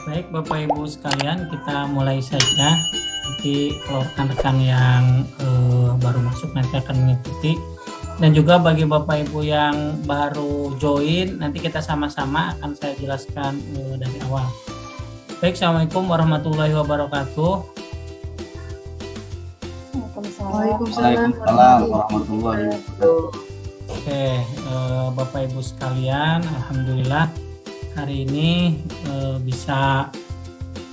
Baik Bapak Ibu sekalian, kita mulai saja. Nanti kalau rekan-rekan yang baru masuk nanti akan mengikuti. Dan juga bagi Bapak Ibu yang baru join, nanti kita sama-sama akan saya jelaskan dari awal. Baik, Assalamualaikum warahmatullahi wabarakatuh. Waalaikumsalam warahmatullahi wabarakatuh. Oke, Bapak Ibu sekalian, alhamdulillah hari ini bisa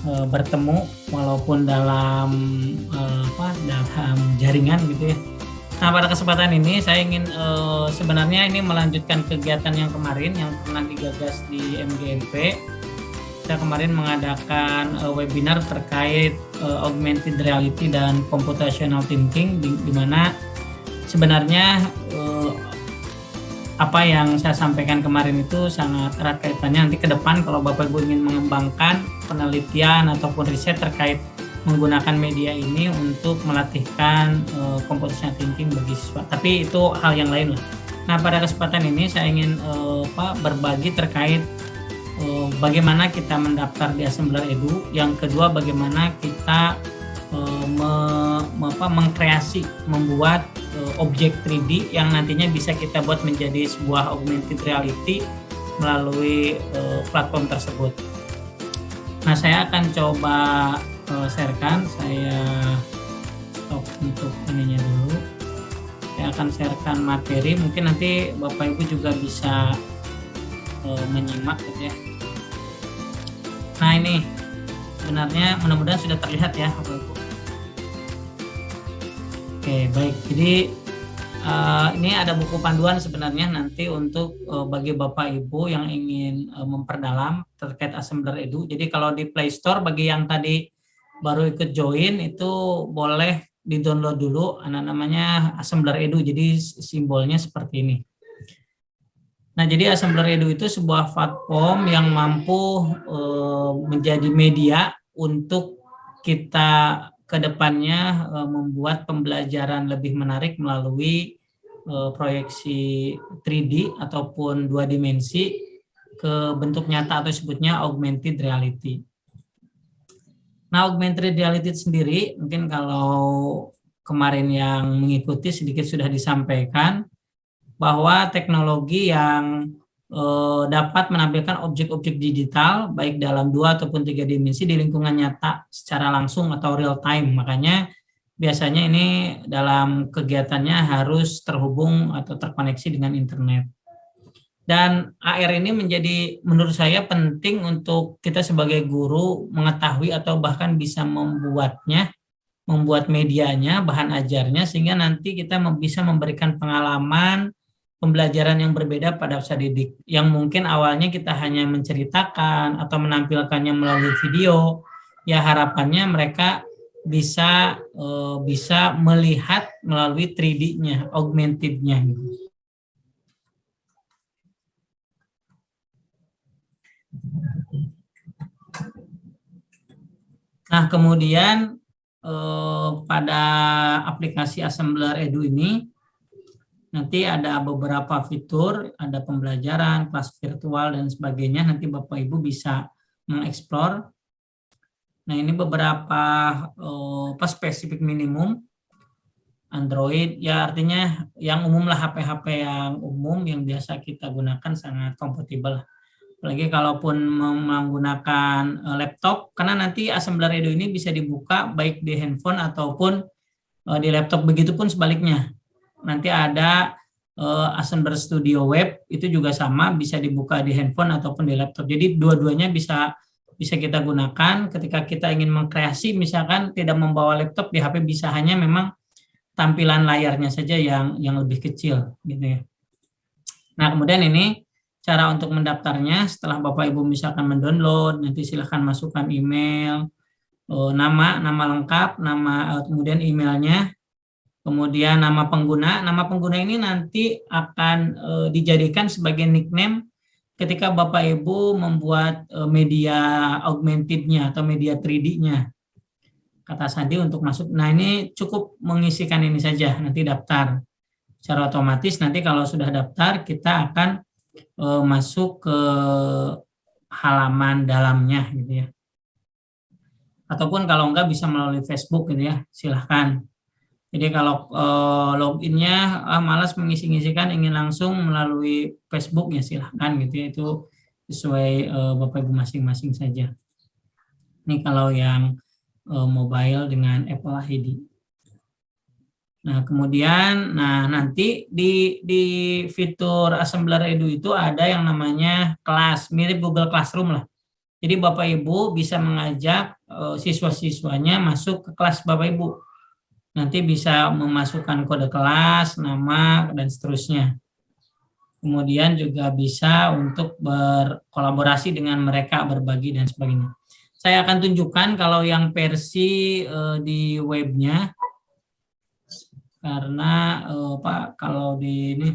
bertemu walaupun dalam dalam jaringan gitu ya. Nah, pada kesempatan ini saya ingin sebenarnya ini melanjutkan kegiatan yang kemarin yang pernah digagas di MGMP. Saya kemarin mengadakan webinar terkait augmented reality dan computational thinking di mana sebenarnya apa yang saya sampaikan kemarin itu sangat erat kaitannya nanti ke depan kalau Bapak Ibu ingin mengembangkan penelitian ataupun riset terkait menggunakan media ini untuk melatihkan computational thinking bagi siswa. Tapi itu hal yang lain lah. Nah, pada kesempatan ini saya ingin berbagi terkait bagaimana kita mendaftar di Assembler Edu. Yang kedua, bagaimana kita mengkreasi, membuat objek 3D yang nantinya bisa kita buat menjadi sebuah augmented reality melalui platform tersebut. Nah, saya akan coba sharekan, saya stop untuk ininya dulu. Saya akan sharekan materi, mungkin nanti Bapak Ibu juga bisa menyimak gitu ya. Nah, ini sebenarnya mudah-mudahan sudah terlihat ya Bapak Ibu. Oke, baik. Jadi ini ada buku panduan sebenarnya nanti untuk bagi Bapak Ibu yang ingin memperdalam terkait Assembler Edu. Jadi kalau di Play Store bagi yang tadi baru ikut join itu boleh di-download dulu, namanya Assembler Edu. Jadi simbolnya seperti ini. Nah, jadi Assembler Edu itu sebuah platform yang mampu menjadi media untuk kita ke depannya membuat pembelajaran lebih menarik melalui proyeksi 3D ataupun 2 dimensi ke bentuk nyata atau sebutnya augmented reality. Nah, augmented reality sendiri mungkin kalau kemarin yang mengikuti sedikit sudah disampaikan bahwa teknologi yang dapat menampilkan objek-objek digital baik dalam 2 ataupun 3 dimensi di lingkungan nyata secara langsung atau real time. Makanya biasanya ini dalam kegiatannya harus terhubung atau terkoneksi dengan internet. Dan AR ini menjadi menurut saya penting untuk kita sebagai guru mengetahui atau bahkan bisa membuat medianya, bahan ajarnya sehingga nanti kita bisa memberikan pengalaman pembelajaran yang berbeda pada peserta didik yang mungkin awalnya kita hanya menceritakan atau menampilkannya melalui video, ya harapannya mereka bisa melihat melalui 3D-nya, augmented-nya gitu. Nah, kemudian pada aplikasi Assembler Edu ini nanti ada beberapa fitur, ada pembelajaran, kelas virtual, dan sebagainya. Nanti Bapak Ibu bisa mengeksplor. Nah, ini beberapa spesifik minimum Android, ya artinya yang umum lah, HP-HP yang umum yang biasa kita gunakan sangat kompatibel. Apalagi kalaupun menggunakan laptop, karena nanti Assembler Edu ini bisa dibuka baik di handphone ataupun di laptop, begitupun sebaliknya. Nanti ada Assembler Studio Web, itu juga sama, bisa dibuka di handphone ataupun di laptop. Jadi dua-duanya bisa kita gunakan ketika kita ingin mengkreasi, misalkan tidak membawa laptop, di HP bisa, hanya memang tampilan layarnya saja yang lebih kecil gitu ya. Nah, kemudian ini cara untuk mendaftarnya. Setelah Bapak Ibu misalkan mendownload, nanti silahkan masukkan email, nama lengkap, kemudian emailnya, kemudian nama pengguna. Nama pengguna ini nanti akan dijadikan sebagai nickname ketika Bapak Ibu membuat media augmented-nya atau media 3D-nya. Kata sandi untuk masuk. Nah, ini cukup mengisikan ini saja, nanti daftar. Secara otomatis nanti kalau sudah daftar, kita akan masuk ke halaman dalamnya gitu ya. Ataupun kalau enggak bisa melalui Facebook gitu ya, silahkan. Jadi kalau loginnya malas mengisi-ngisikan, ingin langsung melalui Facebook ya silahkan gitu ya, itu sesuai Bapak Ibu masing-masing saja. Ini kalau yang mobile dengan Apple ID. Nah kemudian, nanti di fitur Assembler Edu itu ada yang namanya kelas, mirip Google Classroom lah. Jadi Bapak Ibu bisa mengajak siswa-siswanya masuk ke kelas Bapak Ibu. Nanti bisa memasukkan kode kelas, nama, dan seterusnya. Kemudian juga bisa untuk berkolaborasi dengan mereka, berbagi, dan sebagainya. Saya akan tunjukkan kalau yang versi di webnya, karena Pak, kalau di ini,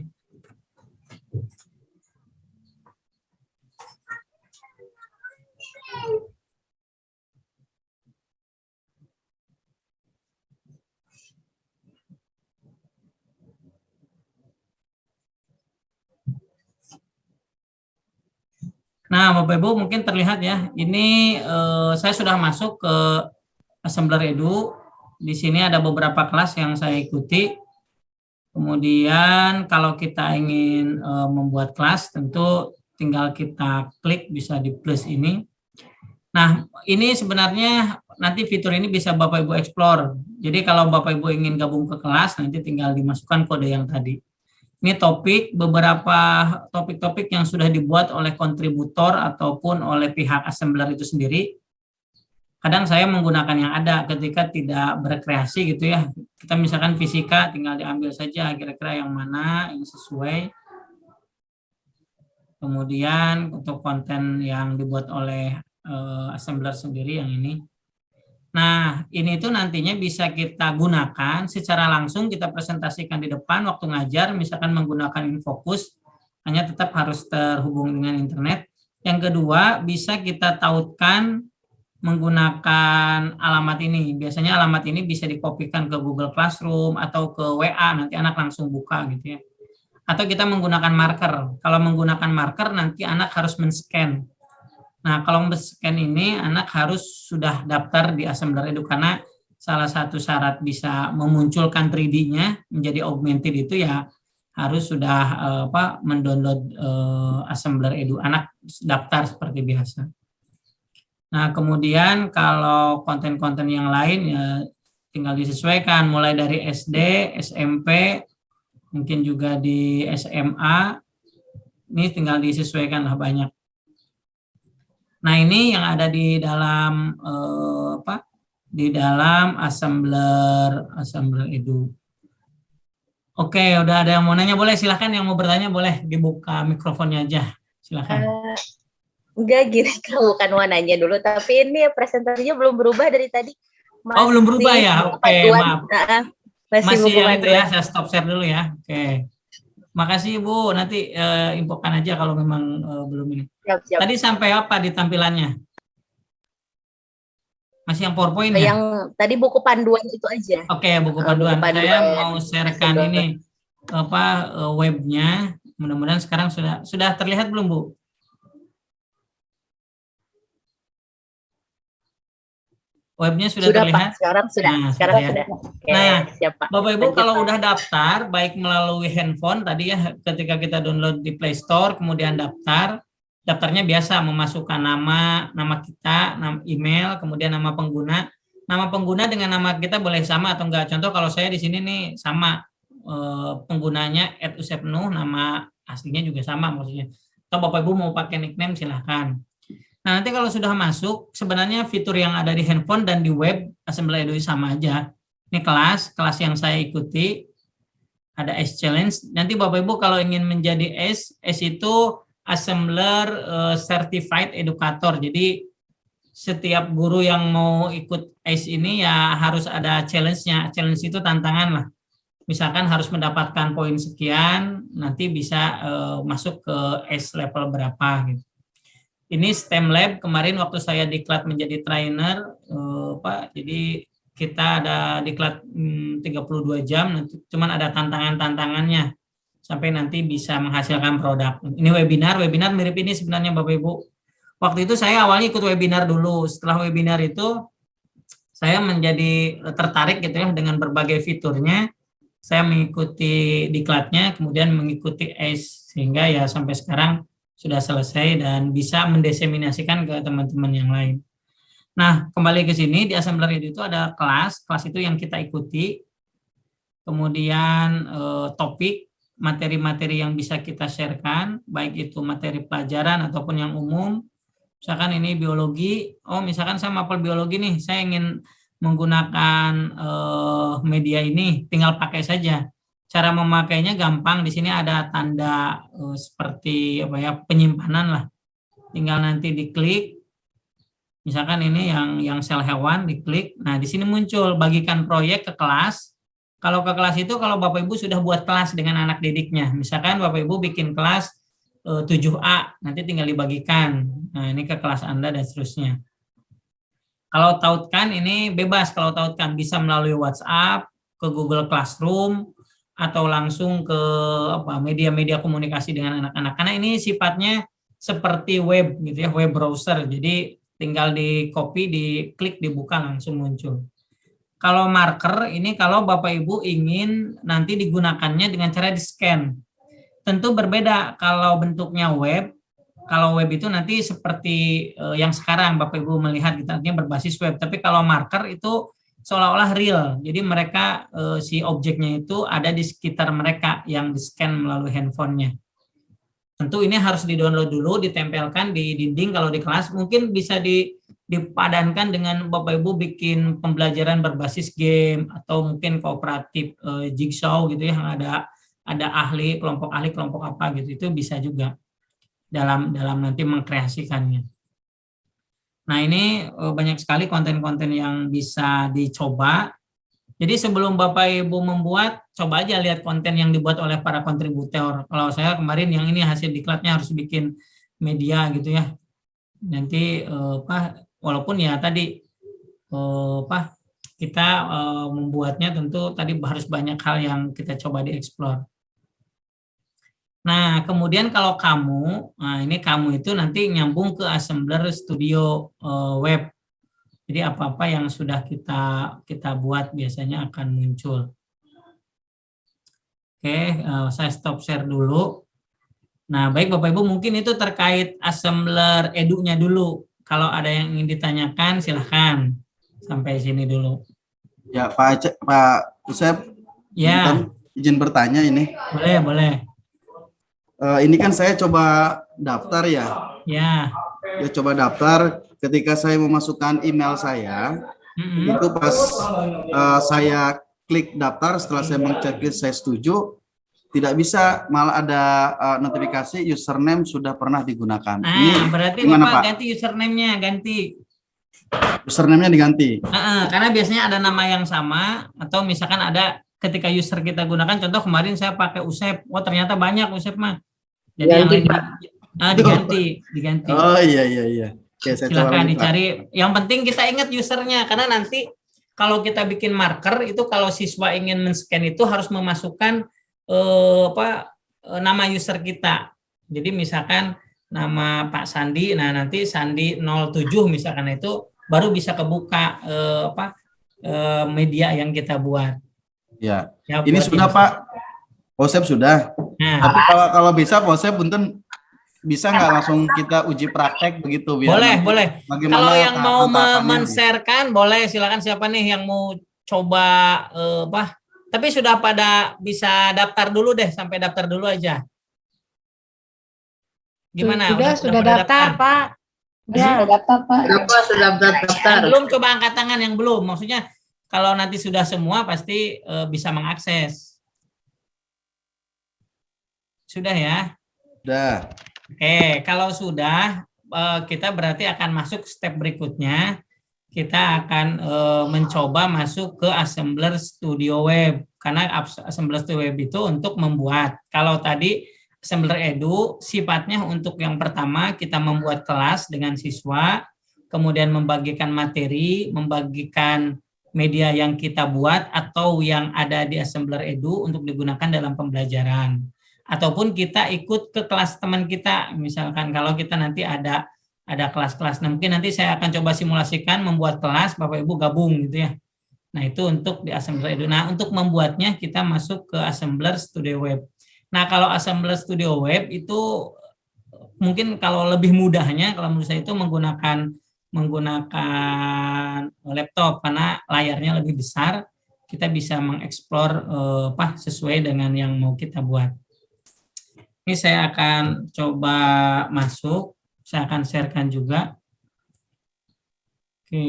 nah Bapak Ibu mungkin terlihat ya, ini saya sudah masuk ke Assembler Edu. Di sini ada beberapa kelas yang saya ikuti. Kemudian kalau kita ingin membuat kelas, tentu tinggal kita klik bisa di plus ini. Nah, ini sebenarnya nanti fitur ini bisa Bapak Ibu explore. Jadi kalau Bapak Ibu ingin gabung ke kelas, nanti tinggal dimasukkan kode yang tadi. Ini beberapa topik-topik yang sudah dibuat oleh kontributor ataupun oleh pihak assembler itu sendiri. Kadang saya menggunakan yang ada ketika tidak berkreasi gitu ya. Kita misalkan fisika, tinggal diambil saja kira-kira yang mana yang sesuai. Kemudian untuk konten yang dibuat oleh assembler sendiri yang ini. Nah, ini tuh nantinya bisa kita gunakan secara langsung, kita presentasikan di depan waktu ngajar, misalkan menggunakan InFocus, hanya tetap harus terhubung dengan internet. Yang kedua, bisa kita tautkan menggunakan alamat ini. Biasanya alamat ini bisa dikopikan ke Google Classroom atau ke WA, nanti anak langsung buka gitu ya. Atau kita menggunakan marker. Kalau menggunakan marker, nanti anak harus men-scan. Nah, kalau men-scan ini, anak harus sudah daftar di Assembler Edu, karena salah satu syarat bisa memunculkan 3D-nya menjadi augmented itu ya harus sudah mendownload Assembler Edu. Anak daftar seperti biasa. Nah, kemudian kalau konten-konten yang lain ya tinggal disesuaikan, mulai dari SD, SMP, mungkin juga di SMA, ini tinggal disesuaikan lah banyak. Nah, ini yang ada di dalam di dalam Assembler Edu. Oke, udah ada yang mau nanya, boleh silahkan, yang mau bertanya boleh dibuka mikrofonnya aja, silahkan. Enggak gini, bukan mau nanya dulu, tapi ini presentasinya belum berubah dari tadi. Oh, belum berubah ya? Oke, maaf. Masih yang itu ya, saya stop share dulu ya. Oke. Makasih Ibu, nanti infokan aja kalau memang belum ini. Siap. Tadi sampai apa di tampilannya? Masih yang PowerPoint ya? Yang tadi buku panduan itu aja. Oke, buku panduan. Saya mau sharekan ini webnya. Mudah-mudahan sekarang sudah terlihat belum, Bu? Webnya sudah terlihat? Pak. Sekarang sudah. Nah, sekarang ya. sudah. Oke, nah, siap, Pak. Bapak Ibu kalau udah daftar, baik melalui handphone tadi ya, ketika kita download di Play Store, kemudian daftarnya biasa memasukkan nama kita, nama email, kemudian nama pengguna. Nama pengguna dengan nama kita boleh sama atau enggak. Contoh kalau saya di sini nih sama penggunanya @usepnuh, nama aslinya juga sama maksudnya. Atau Bapak Ibu mau pakai nickname silahkan. Nah, nanti kalau sudah masuk, sebenarnya fitur yang ada di handphone dan di web Assembler Edu sama aja. Ini kelas yang saya ikuti, ada S Challenge. Nanti Bapak Ibu kalau ingin menjadi S itu Assembler Certified Educator. Jadi setiap guru yang mau ikut S ini ya harus ada challenge-nya. Challenge itu tantangan lah. Misalkan harus mendapatkan poin sekian, nanti bisa masuk ke S level berapa gitu. Ini STEM Lab, kemarin waktu saya diklat menjadi trainer, Pak, jadi kita ada diklat 32 jam, nanti cuman ada tantangan-tantangannya, sampai nanti bisa menghasilkan produk. Ini webinar mirip ini sebenarnya Bapak Ibu. Waktu itu saya awalnya ikut webinar dulu, setelah webinar itu saya menjadi tertarik gitu ya dengan berbagai fiturnya. Saya mengikuti diklatnya, kemudian mengikuti ACE, sehingga ya sampai sekarang sudah selesai dan bisa mendiseminasikan ke teman-teman yang lain. Nah, kembali ke sini, di Assembler Edu itu ada kelas itu yang kita ikuti, kemudian topik, materi-materi yang bisa kita sharekan, baik itu materi pelajaran ataupun yang umum. Misalkan ini biologi, misalkan saya mapel biologi nih, saya ingin menggunakan media ini, tinggal pakai saja. Cara memakainya gampang, di sini ada tanda seperti penyimpanan lah. Tinggal nanti diklik, misalkan ini yang sel hewan, diklik. Nah, di sini muncul bagikan proyek ke kelas. Kalau ke kelas itu, kalau Bapak Ibu sudah buat kelas dengan anak didiknya, misalkan Bapak Ibu bikin kelas 7A, nanti tinggal dibagikan. Nah, ini ke kelas Anda dan seterusnya. Kalau tautkan ini bebas, kalau tautkan bisa melalui WhatsApp, ke Google Classroom, atau langsung ke media-media komunikasi dengan anak-anak. Karena ini sifatnya seperti web gitu ya, web browser. Jadi tinggal di copy, diklik, dibuka langsung muncul. Kalau marker ini kalau Bapak Ibu ingin nanti digunakannya dengan cara di-scan. Tentu berbeda kalau bentuknya web. Kalau web itu nanti seperti yang sekarang Bapak Ibu melihat, gitu, artinya berbasis web. Tapi kalau marker itu seolah-olah real. Jadi mereka si objeknya itu ada di sekitar mereka yang di-scan melalui handphonenya. Tentu ini harus di-download dulu, ditempelkan di dinding kalau di kelas. Mungkin bisa dipadankan dengan Bapak Ibu bikin pembelajaran berbasis game atau mungkin kooperatif jigsaw gitu ya, yang ada ahli, kelompok apa gitu, itu bisa juga dalam nanti mengkreasikannya. Nah, ini banyak sekali konten-konten yang bisa dicoba. Jadi sebelum Bapak Ibu membuat, coba aja lihat konten yang dibuat oleh para kontributor. Kalau saya kemarin yang ini hasil diklatnya harus bikin media gitu ya. Nanti walaupun ya tadi kita membuatnya tentu tadi harus banyak hal yang kita coba dieksplor. Nah, kemudian kalau ini kamu itu nanti nyambung ke Assembler Studio Web. Jadi apa-apa yang sudah kita buat biasanya akan muncul. Oke, saya stop share dulu. Nah, baik Bapak Ibu, mungkin itu terkait Assembler Edu-nya dulu. Kalau ada yang ingin ditanyakan, silahkan. Sampai sini dulu. Ya, Pak Usep, ya, izin bertanya ini. Boleh. Ini kan saya coba daftar ya. Ya, coba daftar. Ketika saya memasukkan email saya, itu pas saya klik daftar, setelah saya mengchecklist saya setuju, tidak bisa, malah ada notifikasi username sudah pernah digunakan. Ini berarti Bapak ganti username-nya, ganti. Username-nya diganti. Karena biasanya ada nama yang sama, atau misalkan ada ketika user kita gunakan, contoh kemarin saya pakai Usep, ternyata banyak Usep mah. Jadi yang lain diganti. Oh iya. Oke, silakan dicari. Yang penting kita ingat usernya, karena nanti kalau kita bikin marker itu kalau siswa ingin men-scan itu harus memasukkan nama user kita. Jadi misalkan nama Pak Sandi, nah nanti Sandi 07 misalkan, itu baru bisa kebuka media yang kita buat. Ya ini sudah Pak Posep sudah. Nah, tapi kalau bisa Posep punten bisa nggak langsung kita uji praktek begitu? Boleh. Kalau yang mau men-sharekan boleh, silakan. Siapa nih yang mau coba tapi sudah pada bisa daftar dulu deh, sampai daftar dulu aja. Gimana? Sudah daftar, Pak. Sudah daftar, Pak. Sudah daftar. Yang belum coba angkat tangan, yang belum. Maksudnya kalau nanti sudah semua pasti bisa mengakses. Sudah ya? Sudah. Oke, kalau sudah, kita berarti akan masuk step berikutnya. Kita akan mencoba masuk ke Assembler Studio Web. Karena Assembler Studio Web itu untuk membuat. Kalau tadi Assembler Edu sifatnya untuk yang pertama kita membuat kelas dengan siswa, kemudian membagikan materi, membagikan media yang kita buat atau yang ada di Assembler Edu untuk digunakan dalam pembelajaran. Ataupun kita ikut ke kelas teman kita, misalkan kalau kita nanti ada ada kelas-kelas. Nah, mungkin nanti saya akan coba simulasikan membuat kelas, Bapak Ibu gabung gitu ya. Nah, itu untuk di Assembler Edu. Nah, untuk membuatnya kita masuk ke Assembler Studio Web. Nah, kalau Assembler Studio Web itu mungkin kalau lebih mudahnya, kalau menurut saya itu menggunakan laptop karena layarnya lebih besar, kita bisa mengeksplor sesuai dengan yang mau kita buat. Ini saya akan coba masuk, saya akan sharekan juga. Oke.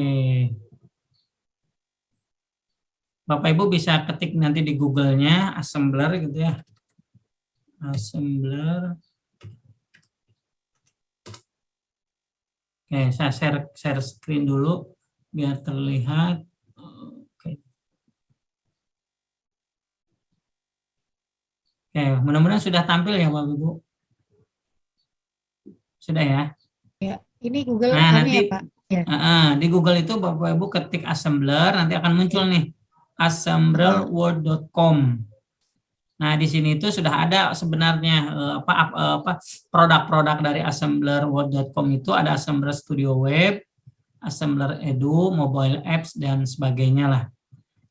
Bapak Ibu bisa ketik nanti di Google-nya Assembler gitu ya. Assembler. Oke, saya share screen dulu biar terlihat. Oke. Oke, mudah-mudahan sudah tampil ya Bapak Ibu. Sudah ya? Ya, ini Google Nah, kami nanti ya Pak. Ya. di Google itu Bapak Ibu ketik Assembler, nanti akan muncul nih assemblerworld.com. Nah, di sini itu sudah ada sebenarnya produk-produk dari assemblerworld.com itu ada Assembler Studio Web, Assembler Edu, mobile apps dan sebagainya lah.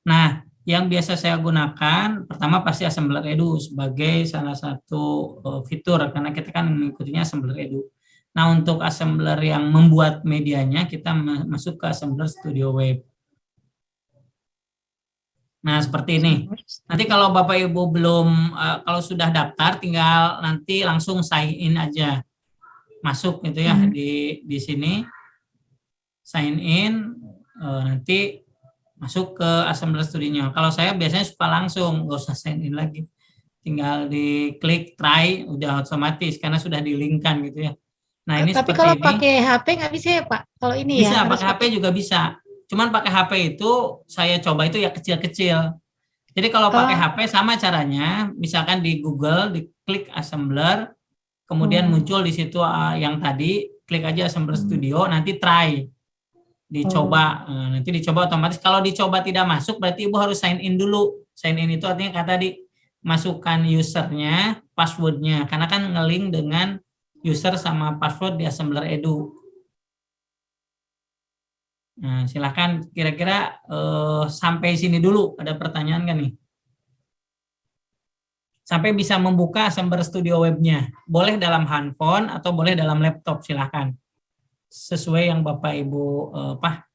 Nah, yang biasa saya gunakan pertama pasti Assembler Edu sebagai salah satu fitur karena kita kan mengikutinya Assembler Edu. Nah, untuk assembler yang membuat medianya kita masuk ke Assembler Studio Web. Nah, seperti ini. Nanti kalau Bapak Ibu belum, kalau sudah daftar, tinggal nanti langsung sign in aja. Masuk gitu ya, di sini. Sign in, nanti masuk ke Assembler Studio-nya. Kalau saya biasanya suka langsung, nggak usah sign in lagi. Tinggal diklik try, udah otomatis, karena sudah di-link-kan gitu ya. Nah, ini tapi seperti kalau ini. pakai HP nggak bisa ya Pak? Kalau ini bisa, ya pakai HP juga bisa. Cuman pakai HP itu saya coba itu ya kecil-kecil. Jadi kalau pakai HP sama caranya, misalkan di Google diklik Assembler, kemudian muncul di situ yang tadi, klik aja Assembler Studio, nanti try, dicoba, nanti dicoba otomatis. Kalau dicoba tidak masuk, berarti Ibu harus sign in dulu. Sign in itu artinya tadi masukkan usernya, passwordnya, karena kan nge-link dengan user sama password di Assembler Edu. Nah, silakan kira-kira sampai sini dulu. Ada pertanyaan kan nih? Sampai bisa membuka Assembler Studio Web-nya. Boleh dalam handphone atau boleh dalam laptop, silakan. Sesuai yang Bapak Ibu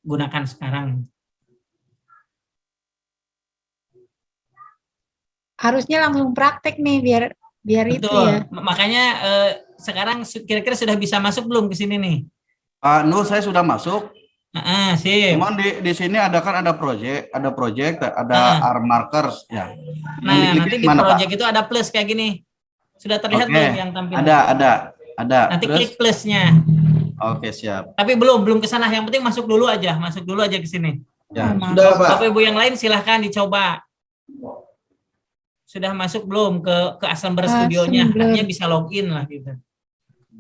gunakan sekarang. Harusnya langsung praktek nih biar Betul. itu ya. Makanya sekarang kira-kira sudah bisa masuk belum ke sini nih? Nur, saya sudah masuk. Sip. Cuman di sini ada project, ada R markers ya. Nah, nanti di project itu ada plus kayak gini. Sudah terlihat belum yang tampil? Ada. Nanti klik plusnya. Oke, siap. Tapi belum ke sana. Yang penting masuk dulu aja ke sini. Ya, sudah, Pak. Bapak Ibu yang lain silahkan dicoba. Sudah masuk belum ke Assembler Studio-nya? Artinya bisa login lah gitu.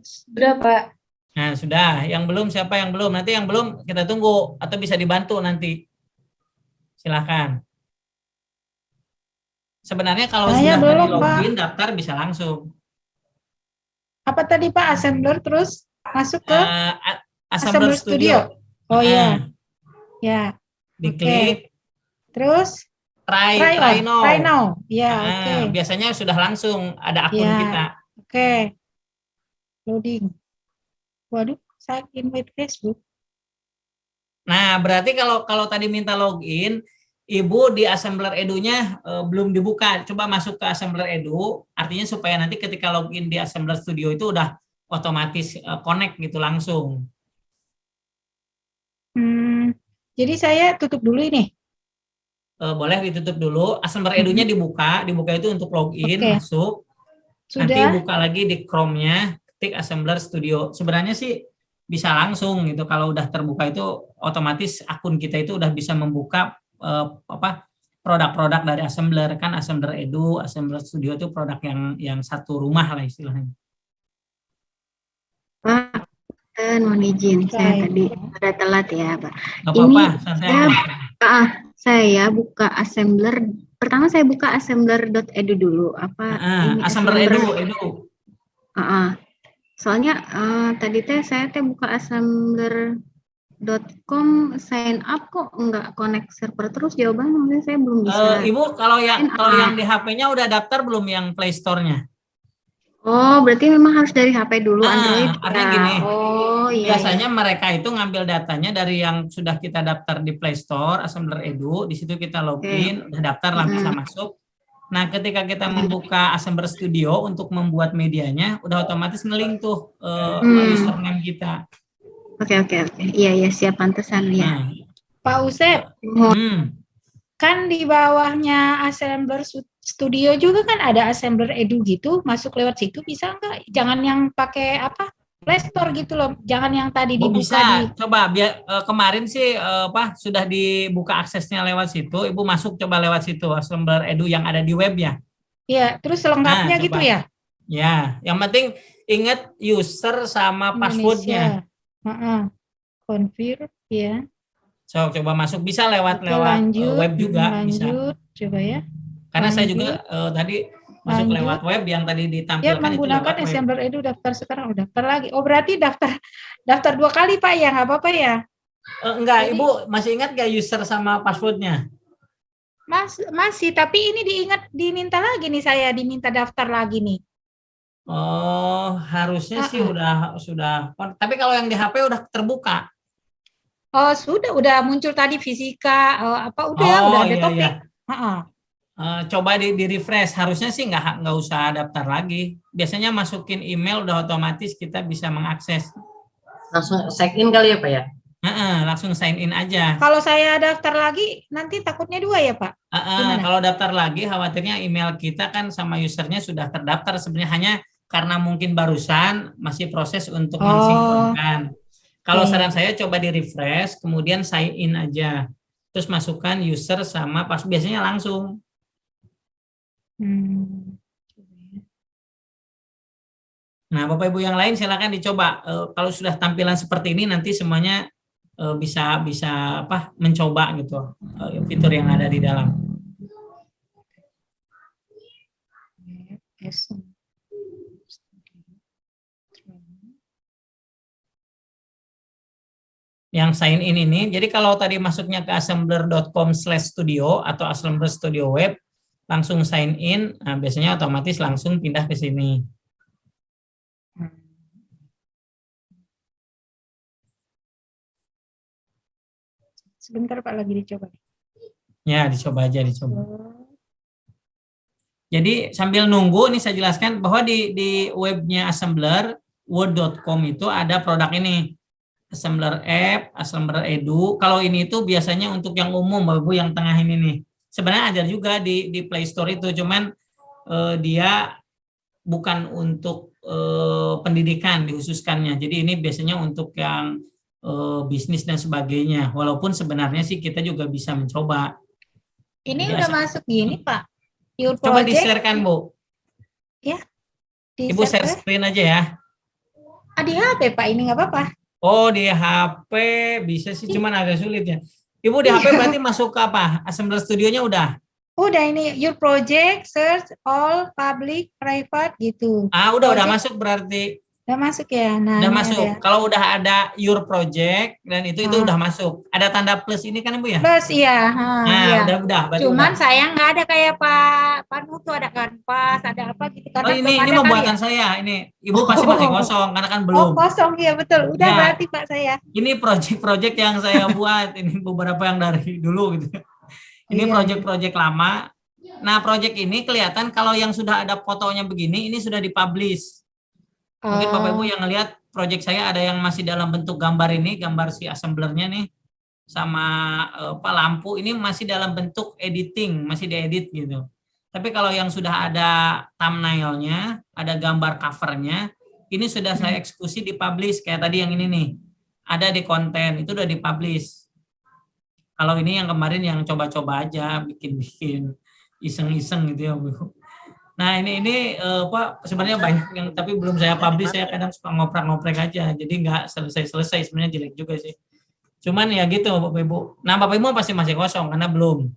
Sudah Pak. Nah, sudah. Yang belum, siapa yang belum? Nanti yang belum kita tunggu atau bisa dibantu nanti. Silahkan. Sebenarnya kalau sudah tadi login, daftar bisa langsung. Apa tadi Pak? Assembler terus masuk ke Assembler Studio. Oh iya. Ya. Diklik. Terus try now. Ya, oke. Biasanya sudah langsung ada akun kita. Oke. Loading. Waduh, saya invite Facebook. Nah, berarti kalau tadi minta login, Ibu di Assembler Edu-nya belum dibuka. Coba masuk ke Assembler Edu, artinya supaya nanti ketika login di Assembler Studio itu udah otomatis connect gitu langsung. Jadi saya tutup dulu ini. Boleh ditutup dulu. Assembler Edu-nya dibuka itu untuk login, masuk. Sudah. Nanti buka lagi di Chrome-nya, ketik Assembler Studio. Sebenarnya sih bisa langsung gitu. Kalau udah terbuka itu otomatis akun kita itu udah bisa membuka produk-produk dari Assembler. Kan Assembler Edu, Assembler Studio itu produk yang satu rumah lah istilahnya. Pak, mohon izin, saya tadi udah telat ya, Pak. Gak apa-apa, saya buka Assembler. Pertama saya buka assembler.edu dulu. Apa? Assembler Edu. Soalnya tadi saya buka assembler.com sign up kok nggak connect server terus jawabannya, maksudnya saya belum bisa. Ibu kalau Sign yang up. di HP-nya udah daftar belum yang Play Store-nya? Oh, berarti memang harus dari HP dulu Android Artinya ya. gini, Oh, iya. biasanya mereka itu ngambil datanya dari yang sudah kita daftar di Play Store, Assembler Edu, di situ kita login, udah daftar lah bisa masuk. Nah, ketika kita membuka Assembler Studio untuk membuat medianya, udah otomatis nge-link tuh username kita. Oke. Iya, siap, pantesan ya. Nah, Pak Usep, kan di bawahnya Assembler Studio juga kan ada Assembler Edu gitu, masuk lewat situ bisa nggak? Jangan yang pakai apa? Play Store gitu loh, jangan yang tadi dibuka bisa. Coba kemarin sih sudah dibuka aksesnya lewat situ, Ibu masuk coba lewat situ Assembler Edu yang ada di web ya. Iya, terus selengkapnya gitu ya? Ya, yang penting ingat user sama passwordnya. Confirm ya. So, coba masuk bisa lewat web juga bisa. Coba ya. Karena saya juga tadi masuk lewat web yang tadi ditampilkan ya, menggunakan Assembler Edu daftar sekarang daftar lagi. Oh, berarti daftar 2 kali Pak ya, nggak apa-apa ya? Enggak, Ibu masih ingat nggak user sama passwordnya? Masih, tapi ini diminta lagi nih, saya diminta daftar lagi nih. Oh, harusnya sih sudah. Tapi kalau yang di HP udah terbuka. Oh, udah muncul tadi fisika udah ada topik. Coba di refresh, harusnya sih nggak usah daftar lagi. Biasanya masukin email udah otomatis kita bisa mengakses. Langsung sign in kali ya Pak ya? Langsung sign in aja. Kalau saya daftar lagi nanti takutnya 2 ya Pak? Kalau daftar lagi khawatirnya email kita kan sama usernya sudah terdaftar, sebenarnya hanya karena mungkin barusan masih proses untuk mensinkronkan. Kalau saran saya coba di refresh, kemudian sign in aja. Terus masukkan user sama password, biasanya langsung. Nah, Bapak Ibu yang lain silakan dicoba. Kalau sudah tampilan seperti ini nanti semuanya bisa mencoba gitu fitur yang ada di dalam. Yang sign in ini, jadi kalau tadi masuknya ke assembler.com/studio atau Assembler Studio Web, langsung sign in, nah biasanya otomatis langsung pindah ke sini. Sebentar Pak, lagi dicoba. Ya, dicoba aja, dicoba. Jadi sambil nunggu, ini saya jelaskan bahwa di webnya Assembler, word.com itu ada produk ini. Assembler App, Assembler Edu. Kalau ini itu biasanya untuk yang umum, Bapak Ibu, yang tengah ini nih. Sebenarnya ada juga di Play Store itu, cuman dia bukan untuk pendidikan dikhususkannya. Jadi ini biasanya untuk yang bisnis dan sebagainya. Walaupun sebenarnya sih kita juga bisa mencoba. Ini udah masuk gini Pak. Coba di-share-kan Bu. Ya. Ibu share screen aja ya. Di HP Pak, ini nggak apa-apa. Oh, di HP bisa sih, cuman agak sulit ya. Ibu di HP berarti masuk ke apa? Assembler Studio-nya udah? Udah, ini your project, search, all, public, private gitu. Udah masuk berarti. Udah masuk ya. Nah, udah masuk. Kalau udah ada your project dan itu udah masuk. Ada tanda plus ini kan Ibu ya? Plus iya. Nah, iya. udah. Cuman saya nggak ada kayak Pak Panu tuh, ada kanvas, ada apa gitu. Karena ini pembuatan saya. Ini Ibu pasti masih kosong karena kan belum. Kosong ya, betul. Udah ya, berarti Pak saya. Ini project-project yang saya buat. Ini beberapa yang dari dulu gitu. Ini project-project lama. Nah, project ini kelihatan kalau yang sudah ada fotonya begini, ini sudah dipublish. Mungkin Bapak Ibu yang ngelihat project saya ada yang masih dalam bentuk gambar ini, gambar si assemblernya nih, sama lampu ini masih dalam bentuk editing, masih diedit gitu. Tapi kalau yang sudah ada thumbnailnya, ada gambar covernya, ini sudah saya eksekusi dipublish kayak tadi yang ini nih, ada di konten itu udah dipublish. Kalau ini yang kemarin yang coba-coba aja, bikin-bikin iseng-iseng gitu ya Bu. Nah ini Pak sebenarnya banyak yang tapi belum saya publish, saya kadang suka ngoprek-ngoprek aja, jadi nggak selesai sebenarnya, jelek juga sih. Cuman ya gitu Bapak Ibu. Nah Bapak Ibu pasti masih kosong karena belum.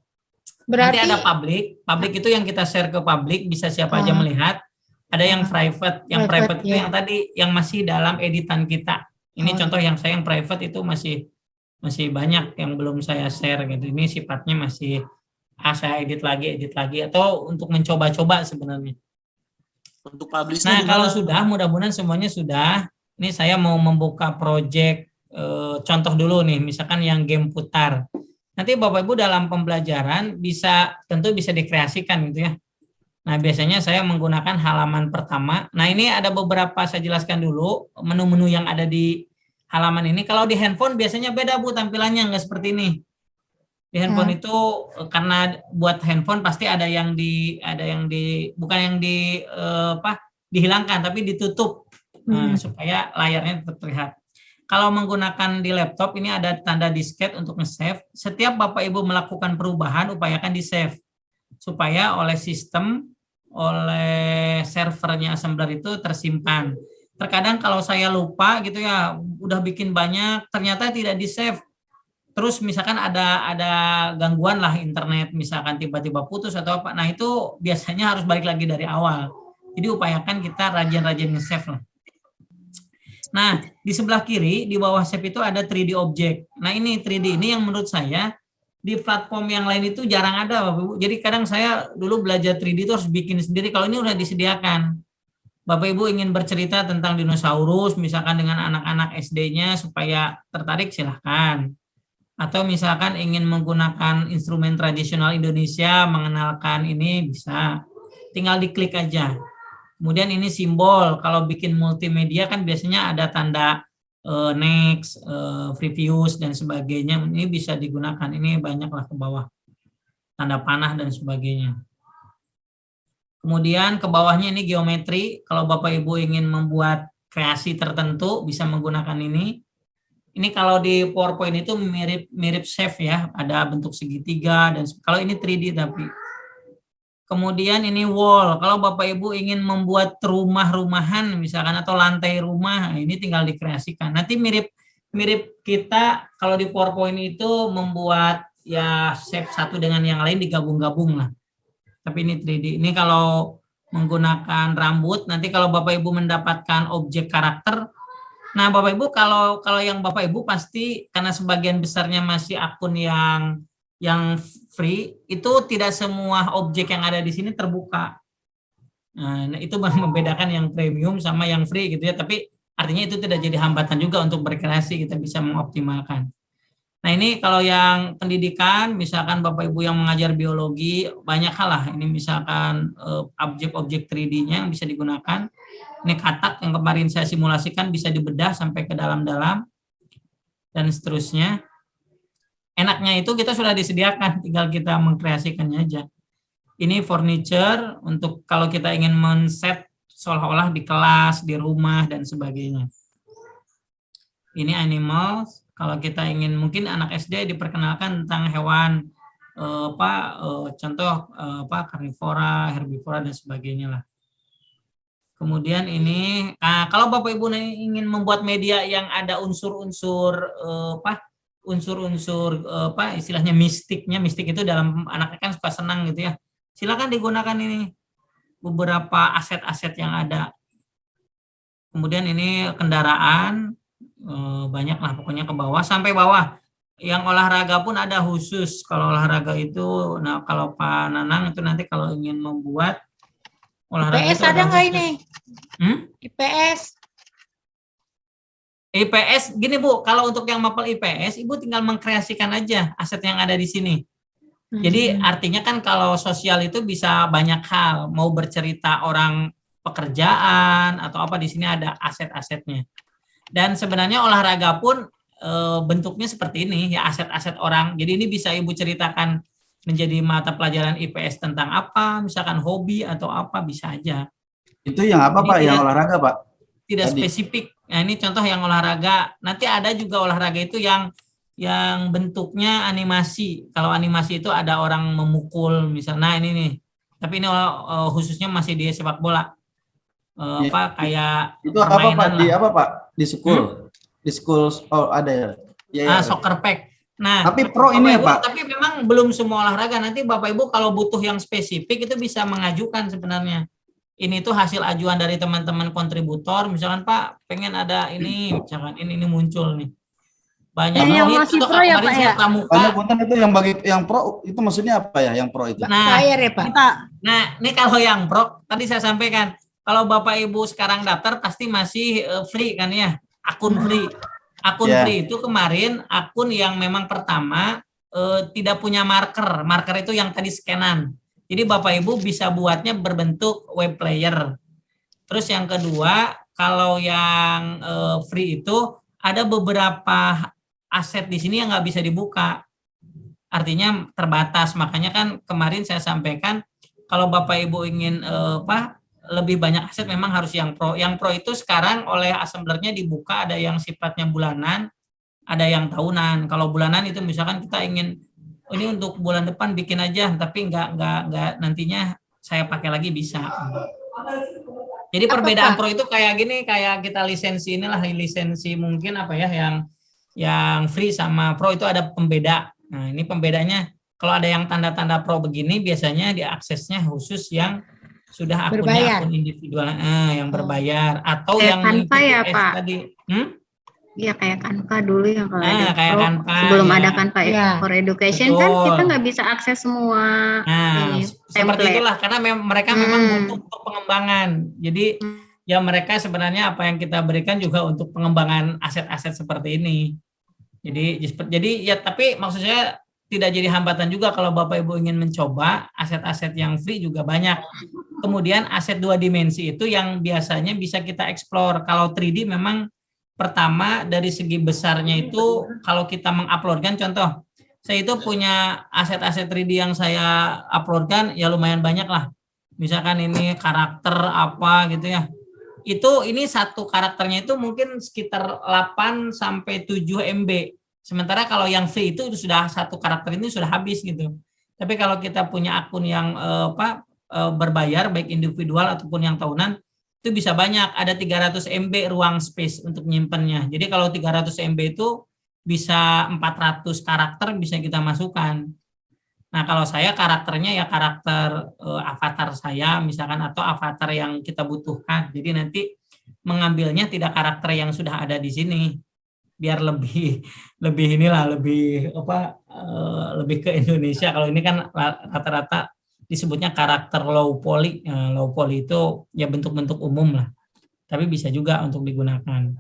Berarti nanti ada public itu yang kita share ke publik, bisa siapa aja melihat. Ada yang private, yang private itu ya. yang tadi yang masih dalam editan kita. Ini contoh yang saya yang private itu masih banyak yang belum saya share gitu. Ini sifatnya masih saya edit lagi atau untuk mencoba-coba sebenarnya. Untuk publish. Nah, kalau sudah, mudah-mudahan semuanya sudah. Ini saya mau membuka project contoh dulu nih, misalkan yang game putar. Nanti Bapak Ibu dalam pembelajaran tentu bisa dikreasikan gitu ya. Nah, biasanya saya menggunakan halaman pertama. Nah, ini ada beberapa saya jelaskan dulu menu-menu yang ada di halaman ini. Kalau di handphone biasanya beda Bu tampilannya, nggak seperti ini. Di handphone itu karena buat handphone pasti ada yang bukan yang dihilangkan tapi ditutup supaya layarnya tetap terlihat. Kalau menggunakan di laptop ini ada tanda disket untuk nge-save. Setiap Bapak Ibu melakukan perubahan upayakan di-save supaya oleh sistem, oleh servernya assembler itu tersimpan. Terkadang kalau saya lupa gitu ya, udah bikin banyak ternyata tidak di-save. Terus misalkan ada gangguan lah internet, misalkan tiba-tiba putus atau apa. Nah, itu biasanya harus balik lagi dari awal. Jadi upayakan kita rajin-rajin nge-save lah. Nah, di sebelah kiri, di bawah save itu ada 3D object. Nah, ini 3D ini yang menurut saya di platform yang lain itu jarang ada, Bapak Ibu. Jadi kadang saya dulu belajar 3D itu harus bikin sendiri. Kalau ini udah disediakan. Bapak Ibu ingin bercerita tentang dinosaurus, misalkan dengan anak-anak SD-nya supaya tertarik, silahkan. Atau misalkan ingin menggunakan instrumen tradisional Indonesia, mengenalkan ini bisa. Tinggal diklik aja. Kemudian ini simbol, kalau bikin multimedia kan biasanya ada tanda next, previous, dan sebagainya. Ini bisa digunakan, ini banyaklah ke bawah. Tanda panah dan sebagainya. Kemudian ke bawahnya ini geometri, kalau Bapak Ibu ingin membuat kreasi tertentu bisa menggunakan ini. Ini kalau di PowerPoint itu mirip save ya, ada bentuk segitiga, dan kalau ini 3D tapi. Kemudian ini wall, kalau Bapak Ibu ingin membuat rumah-rumahan misalkan atau lantai rumah, ini tinggal dikreasikan. Nanti mirip kita kalau di PowerPoint itu membuat ya shape satu dengan yang lain digabung-gabung lah. Tapi ini 3D. Ini kalau menggunakan rambut, nanti kalau Bapak Ibu mendapatkan objek karakter, nah Bapak Ibu kalau yang Bapak Ibu pasti karena sebagian besarnya masih akun yang free, itu tidak semua objek yang ada di sini terbuka. Nah, itu membedakan yang premium sama yang free gitu ya, tapi artinya itu tidak jadi hambatan juga untuk berkreasi, kita bisa mengoptimalkan. Nah, ini kalau yang pendidikan, misalkan Bapak Ibu yang mengajar biologi, banyak hal lah. Ini misalkan objek-objek 3D-nya yang bisa digunakan. Ini katak yang kemarin saya simulasikan bisa dibedah sampai ke dalam-dalam, dan seterusnya. Enaknya itu kita sudah disediakan, tinggal kita mengkreasikannya aja. Ini furniture untuk kalau kita ingin men-set seolah-olah di kelas, di rumah, dan sebagainya. Ini animals, kalau kita ingin mungkin anak SD diperkenalkan tentang hewan, contoh karnivora, herbivora, dan sebagainya lah. Kemudian ini, kalau Bapak Ibu ingin membuat media yang ada unsur-unsur istilahnya mistik itu dalam anaknya kan suka senang gitu ya. Silakan digunakan ini beberapa aset-aset yang ada. Kemudian ini kendaraan, banyak lah pokoknya ke bawah sampai bawah. Yang olahraga pun ada khusus. Kalau olahraga itu, nah kalau Pak Nanang itu nanti kalau ingin membuat olahraga IPS ada nggak ini? IPS gini Bu, kalau untuk yang mapel IPS, Ibu tinggal mengkreasikan aja aset yang ada di sini. Jadi artinya kan kalau sosial itu bisa banyak hal, mau bercerita orang pekerjaan atau apa, di sini ada aset-asetnya. Dan sebenarnya olahraga pun bentuknya seperti ini ya, aset-aset orang. Jadi ini bisa Ibu ceritakan menjadi mata pelajaran IPS tentang apa, misalkan hobi atau apa, bisa aja. Itu yang apa Pak? Yang olahraga Pak? Tidak spesifik. Nah, ini contoh yang olahraga. Nanti ada juga olahraga itu yang bentuknya animasi. Kalau animasi itu ada orang memukul misalnya. Nah, ini nih. Tapi ini khususnya masih di sepak bola. Kayak itu apa Pak? Di apa Pak? Di school. Di school ada ya. Ya. Soccer pack. Nah, tapi pro ini ya Pak. Tapi memang belum semua olahraga. Nanti Bapak Ibu kalau butuh yang spesifik itu bisa mengajukan sebenarnya. ini tuh hasil ajuan dari teman-teman kontributor, misalkan Pak pengen ada ini, misalkan ini muncul nih. Banyak yang ini masih contoh pro ya, kemarin Pak, saya ya? pramuka. Punten itu yang bagi yang pro itu maksudnya apa ya? Yang pro itu? Nah, Bayar ya Pak? nah ini kalau yang pro tadi saya sampaikan, kalau Bapak Ibu sekarang daftar pasti masih free kan ya, akun free. Akun free itu kemarin akun yang memang pertama tidak punya marker. Marker itu yang tadi scanan. Jadi Bapak Ibu bisa buatnya berbentuk web player. Terus yang kedua, kalau yang free itu ada beberapa aset di sini yang nggak bisa dibuka. Artinya terbatas. Makanya kan kemarin saya sampaikan kalau Bapak Ibu ingin lebih banyak aset memang harus yang pro. Yang pro itu sekarang oleh assemblernya dibuka, ada yang sifatnya bulanan, ada yang tahunan. Kalau bulanan itu misalkan kita ingin ini untuk bulan depan bikin aja, tapi nggak nantinya saya pakai lagi bisa. Jadi perbedaan pro itu kayak gini, kayak kita lisensi inilah, lisensi mungkin apa ya yang free sama pro itu ada pembeda. Nah ini pembedanya kalau ada yang tanda-tanda pro begini biasanya diaksesnya khusus yang sudah akunnya akun individual yang berbayar atau kayak yang Canva ya, TPS Pak? tadi. Iya kayak Canva dulu ya kalau ada Kayak pro, Canva, sebelum ya. ada Canva for Education. Betul. Kan kita nggak bisa akses semua ini Seperti template. itulah karena mereka memang butuh untuk pengembangan. Jadi ya mereka sebenarnya apa yang kita berikan juga untuk pengembangan aset-aset seperti ini. Jadi ya tapi maksud saya tidak jadi hambatan juga kalau Bapak Ibu ingin mencoba aset-aset yang free juga banyak. Kemudian aset 2 dimensi itu yang biasanya bisa kita explore. Kalau 3D memang pertama dari segi besarnya itu kalau kita menguploadkan, contoh saya itu punya aset-aset 3D yang saya uploadkan ya lumayan banyak lah. Misalkan ini karakter apa gitu ya. Ini satu karakternya itu mungkin sekitar 8 sampai 7 MB. Sementara kalau yang free itu sudah satu karakter ini sudah habis gitu. Tapi kalau kita punya akun yang berbayar baik individual ataupun yang tahunan itu bisa banyak, ada 300 MB ruang space untuk nyimpennya. Jadi kalau 300 MB itu bisa 400 karakter bisa kita masukkan. Nah, kalau saya karakternya ya karakter avatar saya misalkan atau avatar yang kita butuhkan. Jadi nanti mengambilnya tidak karakter yang sudah ada di sini. Biar lebih lebih ke Indonesia. Kalau ini kan rata-rata disebutnya karakter low poly. Low poly itu ya bentuk-bentuk umum lah. Tapi bisa juga untuk digunakan.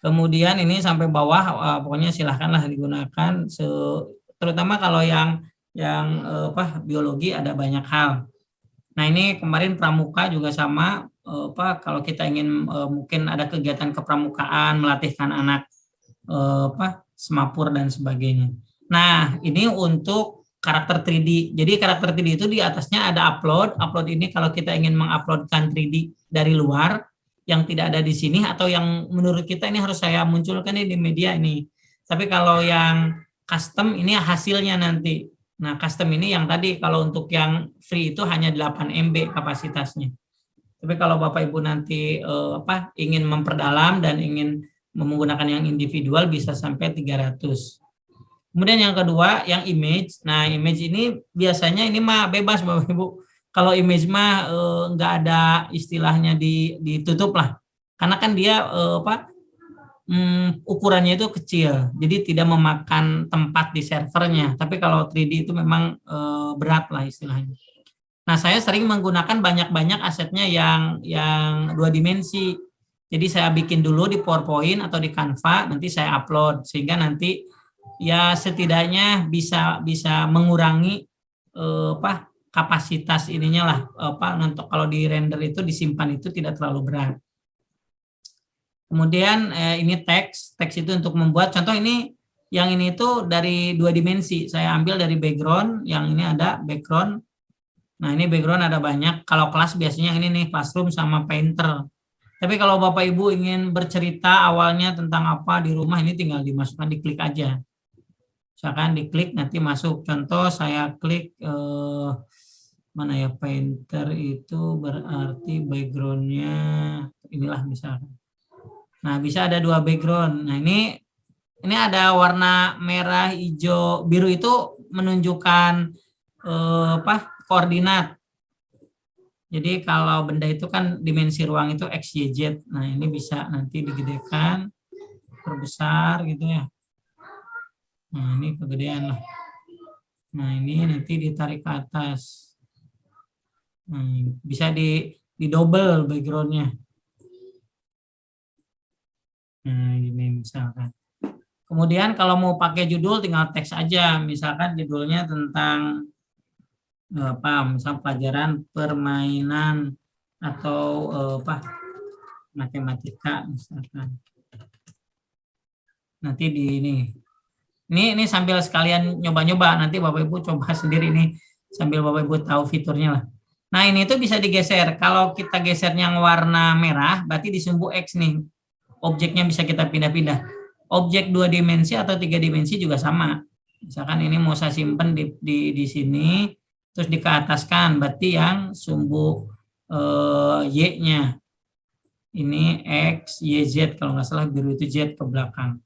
Kemudian ini sampai bawah pokoknya silahkanlah digunakan terutama kalau yang biologi ada banyak hal. Nah, ini kemarin pramuka juga sama kalau kita ingin mungkin ada kegiatan kepramukaan, melatihkan anak semapur dan sebagainya. Nah, ini untuk karakter 3D. Jadi karakter 3D itu di atasnya ada upload. Upload ini kalau kita ingin menguploadkan 3D dari luar yang tidak ada di sini atau yang menurut kita ini harus saya munculkan di media ini. Tapi kalau yang custom ini hasilnya nanti. Nah, custom ini yang tadi kalau untuk yang free itu hanya 8 MB kapasitasnya. Tapi kalau Bapak Ibu nanti ingin memperdalam dan ingin menggunakan yang individual bisa sampai 300. Kemudian yang kedua, yang image. Nah, image ini biasanya ini mah bebas Bapak Ibu. Kalau image mah nggak ada istilahnya ditutup lah. Karena kan dia ukurannya itu kecil, jadi tidak memakan tempat di servernya. Tapi kalau 3D itu memang berat lah istilahnya. Nah, saya sering menggunakan banyak-banyak asetnya yang 2 dimensi. Jadi saya bikin dulu di PowerPoint atau di Canva, nanti saya upload sehingga nanti ya setidaknya bisa mengurangi kapasitas ininya lah. Untuk kalau di render itu disimpan itu tidak terlalu berat. Kemudian ini teks itu untuk membuat contoh ini, yang ini itu dari 2 dimensi. Saya ambil dari background, yang ini ada background. Nah, ini background ada banyak. Kalau kelas biasanya ini nih classroom sama painter. Tapi kalau Bapak Ibu ingin bercerita awalnya tentang apa di rumah, ini tinggal dimasukkan, diklik aja. Misalkan diklik nanti masuk. Contoh saya klik mana ya, painter itu berarti backgroundnya inilah misalkan. Nah, bisa ada 2 background. Nah, ini ada warna merah, hijau, biru itu menunjukkan koordinat. Jadi kalau benda itu kan dimensi ruang itu X, Y, Z. Nah ini bisa nanti digedekan, perbesar gitu ya. Nah ini kegedean lah. Nah ini nanti ditarik ke atas. Nah, bisa di double backgroundnya. Nah ini misalkan. Kemudian kalau mau pakai judul tinggal teks aja. Misalkan judulnya tentang misal pelajaran permainan atau matematika misalkan. Nanti di ini sambil sekalian nyoba-nyoba, nanti Bapak Ibu coba sendiri nih sambil Bapak Ibu tahu fiturnya lah. Nah ini tuh bisa digeser. Kalau kita gesernya yang warna merah, berarti di sumbu X nih. Objeknya bisa kita pindah-pindah. Objek 2 dimensi atau 3 dimensi juga sama. Misalkan ini mau saya simpen di sini. Terus dikeataskan, berarti yang sumbu Y-nya. Ini X, Y, Z. Kalau nggak salah biru itu Z ke belakang.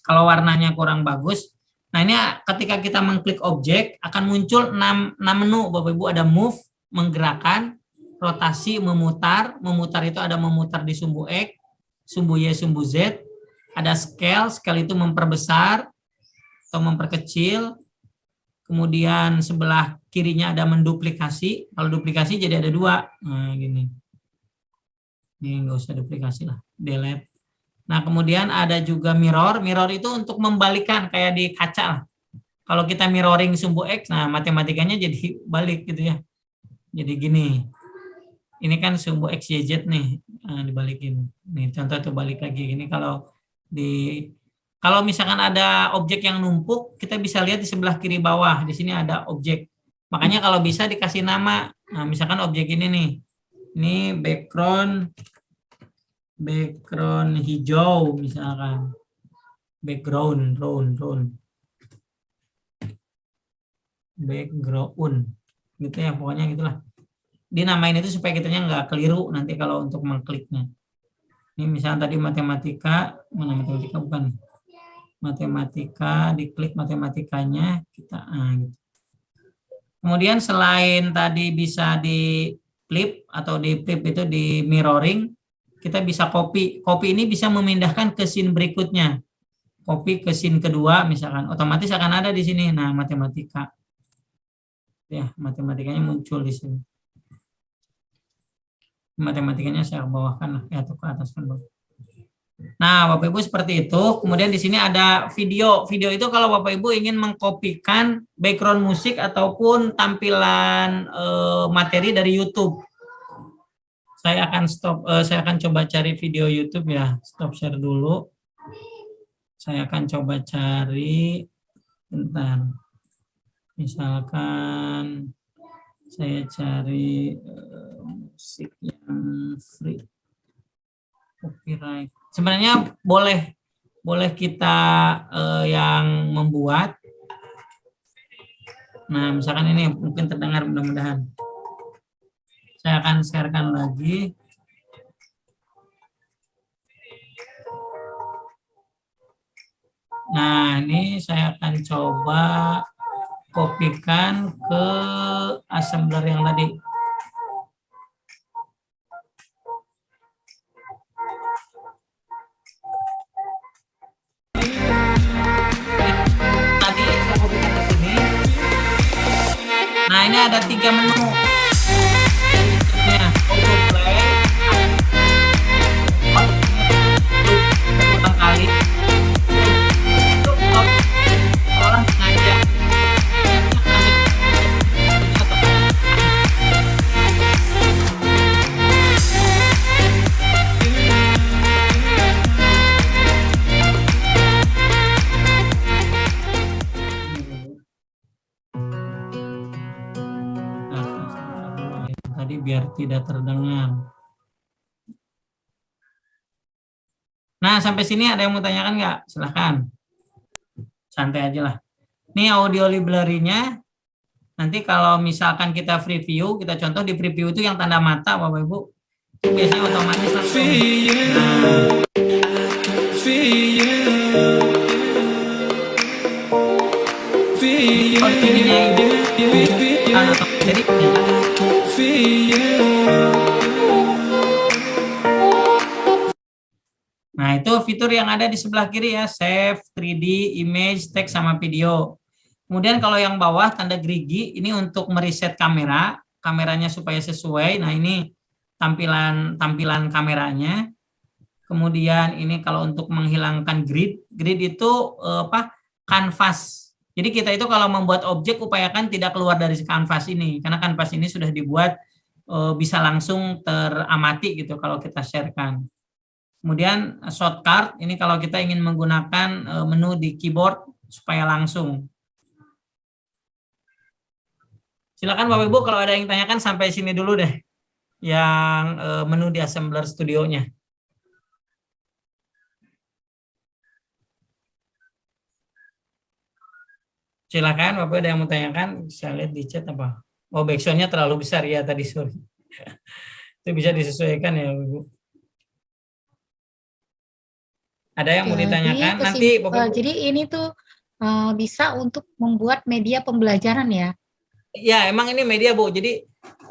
Kalau warnanya kurang bagus, nah ini ketika kita mengklik objek, akan muncul 6 menu. Bapak Ibu ada move, menggerakkan, rotasi, memutar. Memutar itu ada memutar di sumbu X, sumbu Y, sumbu Z. Ada scale, scale itu memperbesar atau memperkecil. Kemudian sebelah kirinya ada menduplikasi. Kalau duplikasi jadi ada 2. Nah, gini. Ini nggak usah duplikasi lah. Delete. Nah, kemudian ada juga mirror. Mirror itu untuk membalikan kayak di kaca lah. Kalau kita mirroring sumbu X, nah matematikanya jadi balik gitu ya. Jadi gini. Ini kan sumbu X, Y, Z nih. Nah, dibalikin. Nih, contoh itu balik lagi. Ini kalau misalkan ada objek yang numpuk, kita bisa lihat di sebelah kiri bawah. Di sini ada objek. Makanya kalau bisa dikasih nama. Nah, misalkan objek ini nih. Ini background hijau misalkan. Background. Gitu ya, pokoknya gitulah. Dinamain itu supaya kitanya nggak keliru nanti kalau untuk mengkliknya. Ini misalnya tadi matematika, mana matematika bukan? Matematika, diklik matematikanya kita gitu. Kemudian selain tadi bisa di flip atau di flip itu di mirroring, kita bisa copy. Copy ini bisa memindahkan ke scene berikutnya. Copy ke scene kedua misalkan, otomatis akan ada di sini. Nah, matematika. Ya, matematikanya muncul di sini. Matematikanya saya bawahkan atau ke atas kan, Bang. Nah, Bapak Ibu seperti itu. Kemudian di sini ada video. Video itu kalau Bapak Ibu ingin mengkopikan background musik ataupun tampilan materi dari YouTube. Saya akan coba cari video YouTube ya. Stop share dulu. Saya akan coba cari bentar. Misalkan saya cari musik yang free. Copyright. Sebenarnya boleh kita yang membuat. Nah, misalkan ini mungkin terdengar mudah-mudahan. Saya akan sharekan lagi. Nah, ini saya akan coba kopikan ke assembler yang tadi. Nah, ini ada 3 menu. Auto play, ulang kali, untuk orang sengaja. Biar tidak terdengar. Nah, sampai sini ada yang mau tanyakan nggak? Silahkan. Santai aja lah. Ini audio library-nya. Nanti kalau misalkan kita preview, kita contoh di preview itu yang tanda mata, Bapak Ibu. Itu biasanya otomatis langsung. Nah. Jadi Nah, itu fitur yang ada di sebelah kiri ya, save, 3D, image, text, sama video. Kemudian kalau yang bawah tanda gerigi, ini untuk mereset kameranya supaya sesuai. Nah, ini tampilan kameranya. Kemudian ini kalau untuk menghilangkan grid itu kanvas. Jadi kita itu kalau membuat objek upayakan tidak keluar dari kanvas ini, karena kanvas ini sudah dibuat bisa langsung teramati gitu kalau kita sharekan. Kemudian shortcut, ini kalau kita ingin menggunakan menu di keyboard supaya langsung. Silakan Bapak Ibu kalau ada yang tanyakan sampai sini dulu deh, yang menu di Assembler Studio-nya. Silakan Bapak ada yang mau tanyakan, saya lihat di chat apa. Oh, backsound-nya terlalu besar ya tadi, sorry. Itu bisa disesuaikan ya Ibu. Ada yang mau ditanyakan? Nanti Bapak. Jadi ini tuh bisa untuk membuat media pembelajaran ya? Ya, emang ini media Bu. Jadi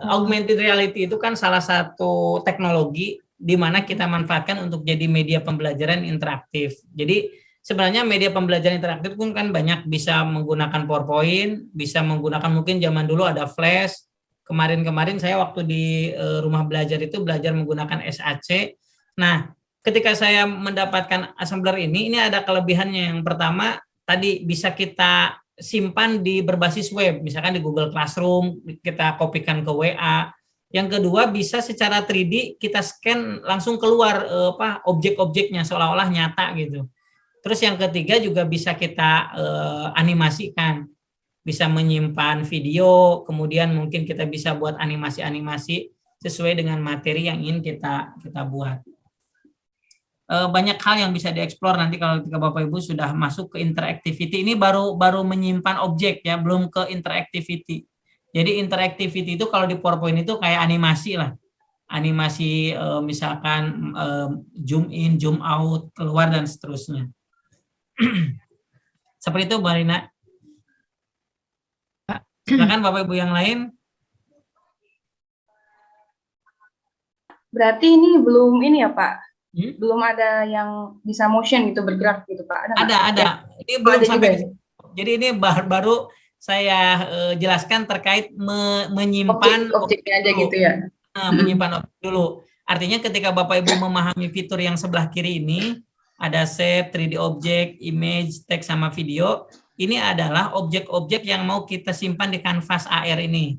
augmented reality itu kan salah satu teknologi di mana kita manfaatkan untuk jadi media pembelajaran interaktif. Jadi sebenarnya media pembelajaran interaktif pun kan banyak, bisa menggunakan PowerPoint, bisa menggunakan mungkin zaman dulu ada Flash. Kemarin saya waktu di rumah belajar itu belajar menggunakan SAC. Nah, ketika saya mendapatkan Assembler ini ada kelebihannya. Yang pertama, tadi bisa kita simpan di berbasis web, misalkan di Google Classroom, kita kopikan ke WA. Yang kedua, bisa secara 3D kita scan langsung keluar objek-objeknya seolah-olah nyata gitu. Terus yang ketiga juga bisa kita animasikan, bisa menyimpan video, kemudian mungkin kita bisa buat animasi-animasi sesuai dengan materi yang ingin kita buat. Banyak hal yang bisa dieksplor nanti kalau ketika Bapak Ibu sudah masuk ke interactivity. Ini baru menyimpan objek ya, belum ke interactivity. Jadi interactivity itu kalau di PowerPoint itu kayak animasi lah. Animasi misalkan zoom in, zoom out, keluar dan seterusnya. Seperti itu Mbak Rina. Silakan Bapak Ibu yang lain. Berarti ini belum ini ya Pak? Belum ada yang bisa motion gitu, bergerak gitu Pak? Ada. Ini belum sampai. Jadi ini baru saya jelaskan terkait menyimpan objeknya aja gitu ya. Menyimpan objek dulu. Artinya ketika Bapak Ibu memahami fitur yang sebelah kiri ini, ada save, 3D object, image, text, sama video. Ini adalah objek-objek yang mau kita simpan di kanvas AR ini.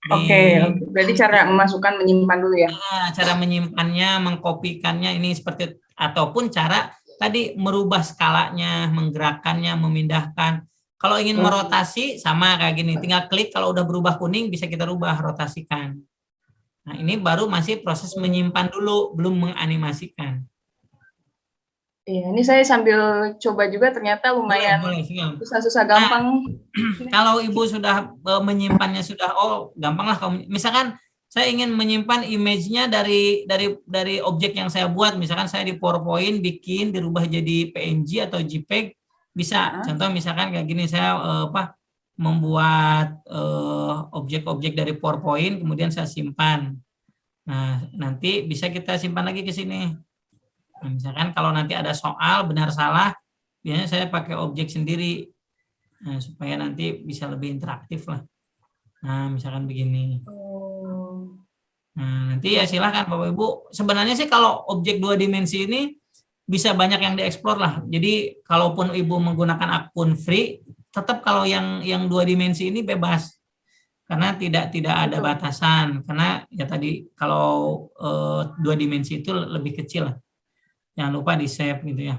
Oke. Berarti cara memasukkan, menyimpan dulu ya? Cara menyimpannya, mengkopikannya ini seperti, ataupun cara tadi merubah skalanya, menggerakkannya, memindahkan. Kalau ingin merotasi sama kayak gini, tinggal klik, kalau udah berubah kuning bisa kita rubah, rotasikan. Nah ini baru masih proses menyimpan dulu, belum menganimasikan. Iya, ini saya sambil coba juga, ternyata lumayan susah-susah gampang. Kalau Ibu sudah menyimpannya sudah, gampang lah. Misalkan saya ingin menyimpan image-nya dari objek yang saya buat, misalkan saya di PowerPoint bikin, dirubah jadi PNG atau JPEG, bisa. Contoh misalkan kayak gini, saya membuat objek-objek dari PowerPoint, kemudian saya simpan. Nah, nanti bisa kita simpan lagi ke sini. Nah, misalkan kalau nanti ada soal benar salah, biasanya saya pakai objek sendiri, nah, supaya nanti bisa lebih interaktif lah. Nah, misalkan begini. Nah, nanti ya silahkan Bapak Ibu. Sebenarnya sih kalau objek 2 dimensi ini bisa banyak yang dieksplor lah. Jadi kalaupun Ibu menggunakan akun free, tetap kalau yang 2 dimensi ini bebas. Karena tidak ada batasan. Karena ya tadi kalau 2 dimensi itu lebih kecil lah. Jangan lupa di save gitu ya.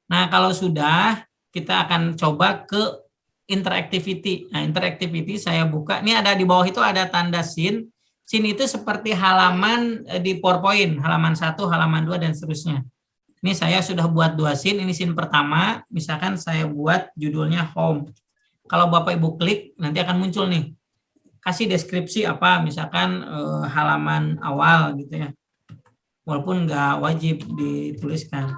Nah kalau sudah, kita akan coba ke interactivity. Nah interactivity saya buka. Ini ada di bawah itu ada tanda scene. Scene itu seperti halaman di PowerPoint. Halaman 1, halaman 2 dan seterusnya. Ini saya sudah buat 2 scene. Ini scene pertama. Misalkan saya buat judulnya home. Kalau Bapak Ibu klik nanti akan muncul nih. Kasih deskripsi apa. Misalkan halaman awal gitu ya. Walaupun nggak wajib dituliskan.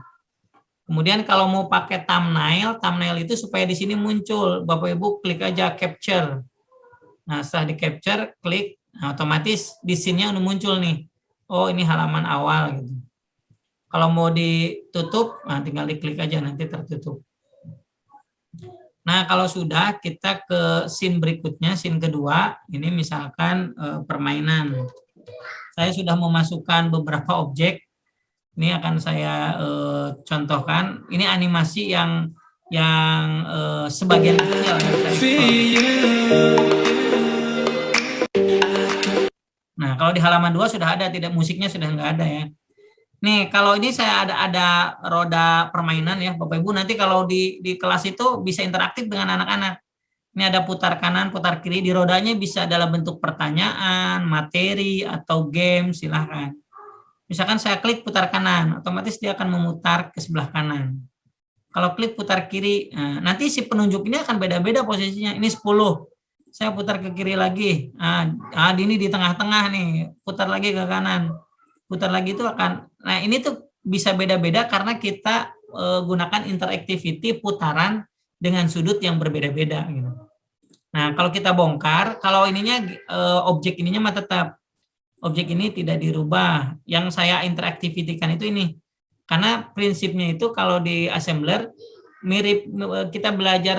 Kemudian kalau mau pakai thumbnail itu supaya di sini muncul, Bapak Ibu klik aja capture. Nah setelah di capture, klik, nah, otomatis di sini udah muncul nih. Oh ini halaman awal gitu. Kalau mau ditutup, nah tinggal diklik aja nanti tertutup. Nah, kalau sudah, kita ke scene berikutnya, scene kedua. Ini misalkan permainan. Saya sudah memasukkan beberapa objek. Ini akan saya contohkan. Ini animasi yang sebagian kecil. Nah, kalau di halaman 2 sudah ada, tidak musiknya sudah nggak ada ya. Nih, kalau ini saya ada roda permainan ya, Bapak Ibu. Nanti kalau di kelas itu bisa interaktif dengan anak-anak. Ini ada putar kanan, putar kiri. Di rodanya bisa dalam bentuk pertanyaan, materi, atau game, silahkan. Misalkan saya klik putar kanan, otomatis dia akan memutar ke sebelah kanan. Kalau klik putar kiri, nanti si penunjuk ini akan beda-beda posisinya. Ini 10. Saya putar ke kiri lagi. Ini di tengah-tengah nih. Putar lagi ke kanan. Putar lagi itu akan, nah ini tuh bisa beda-beda karena kita gunakan interactivity putaran dengan sudut yang berbeda-beda gitu. Nah, kalau kita bongkar, kalau ininya objek ininya mah tetap objek ini tidak dirubah. Yang saya interactivity-kan itu ini. Karena prinsipnya itu kalau di assembler mirip kita belajar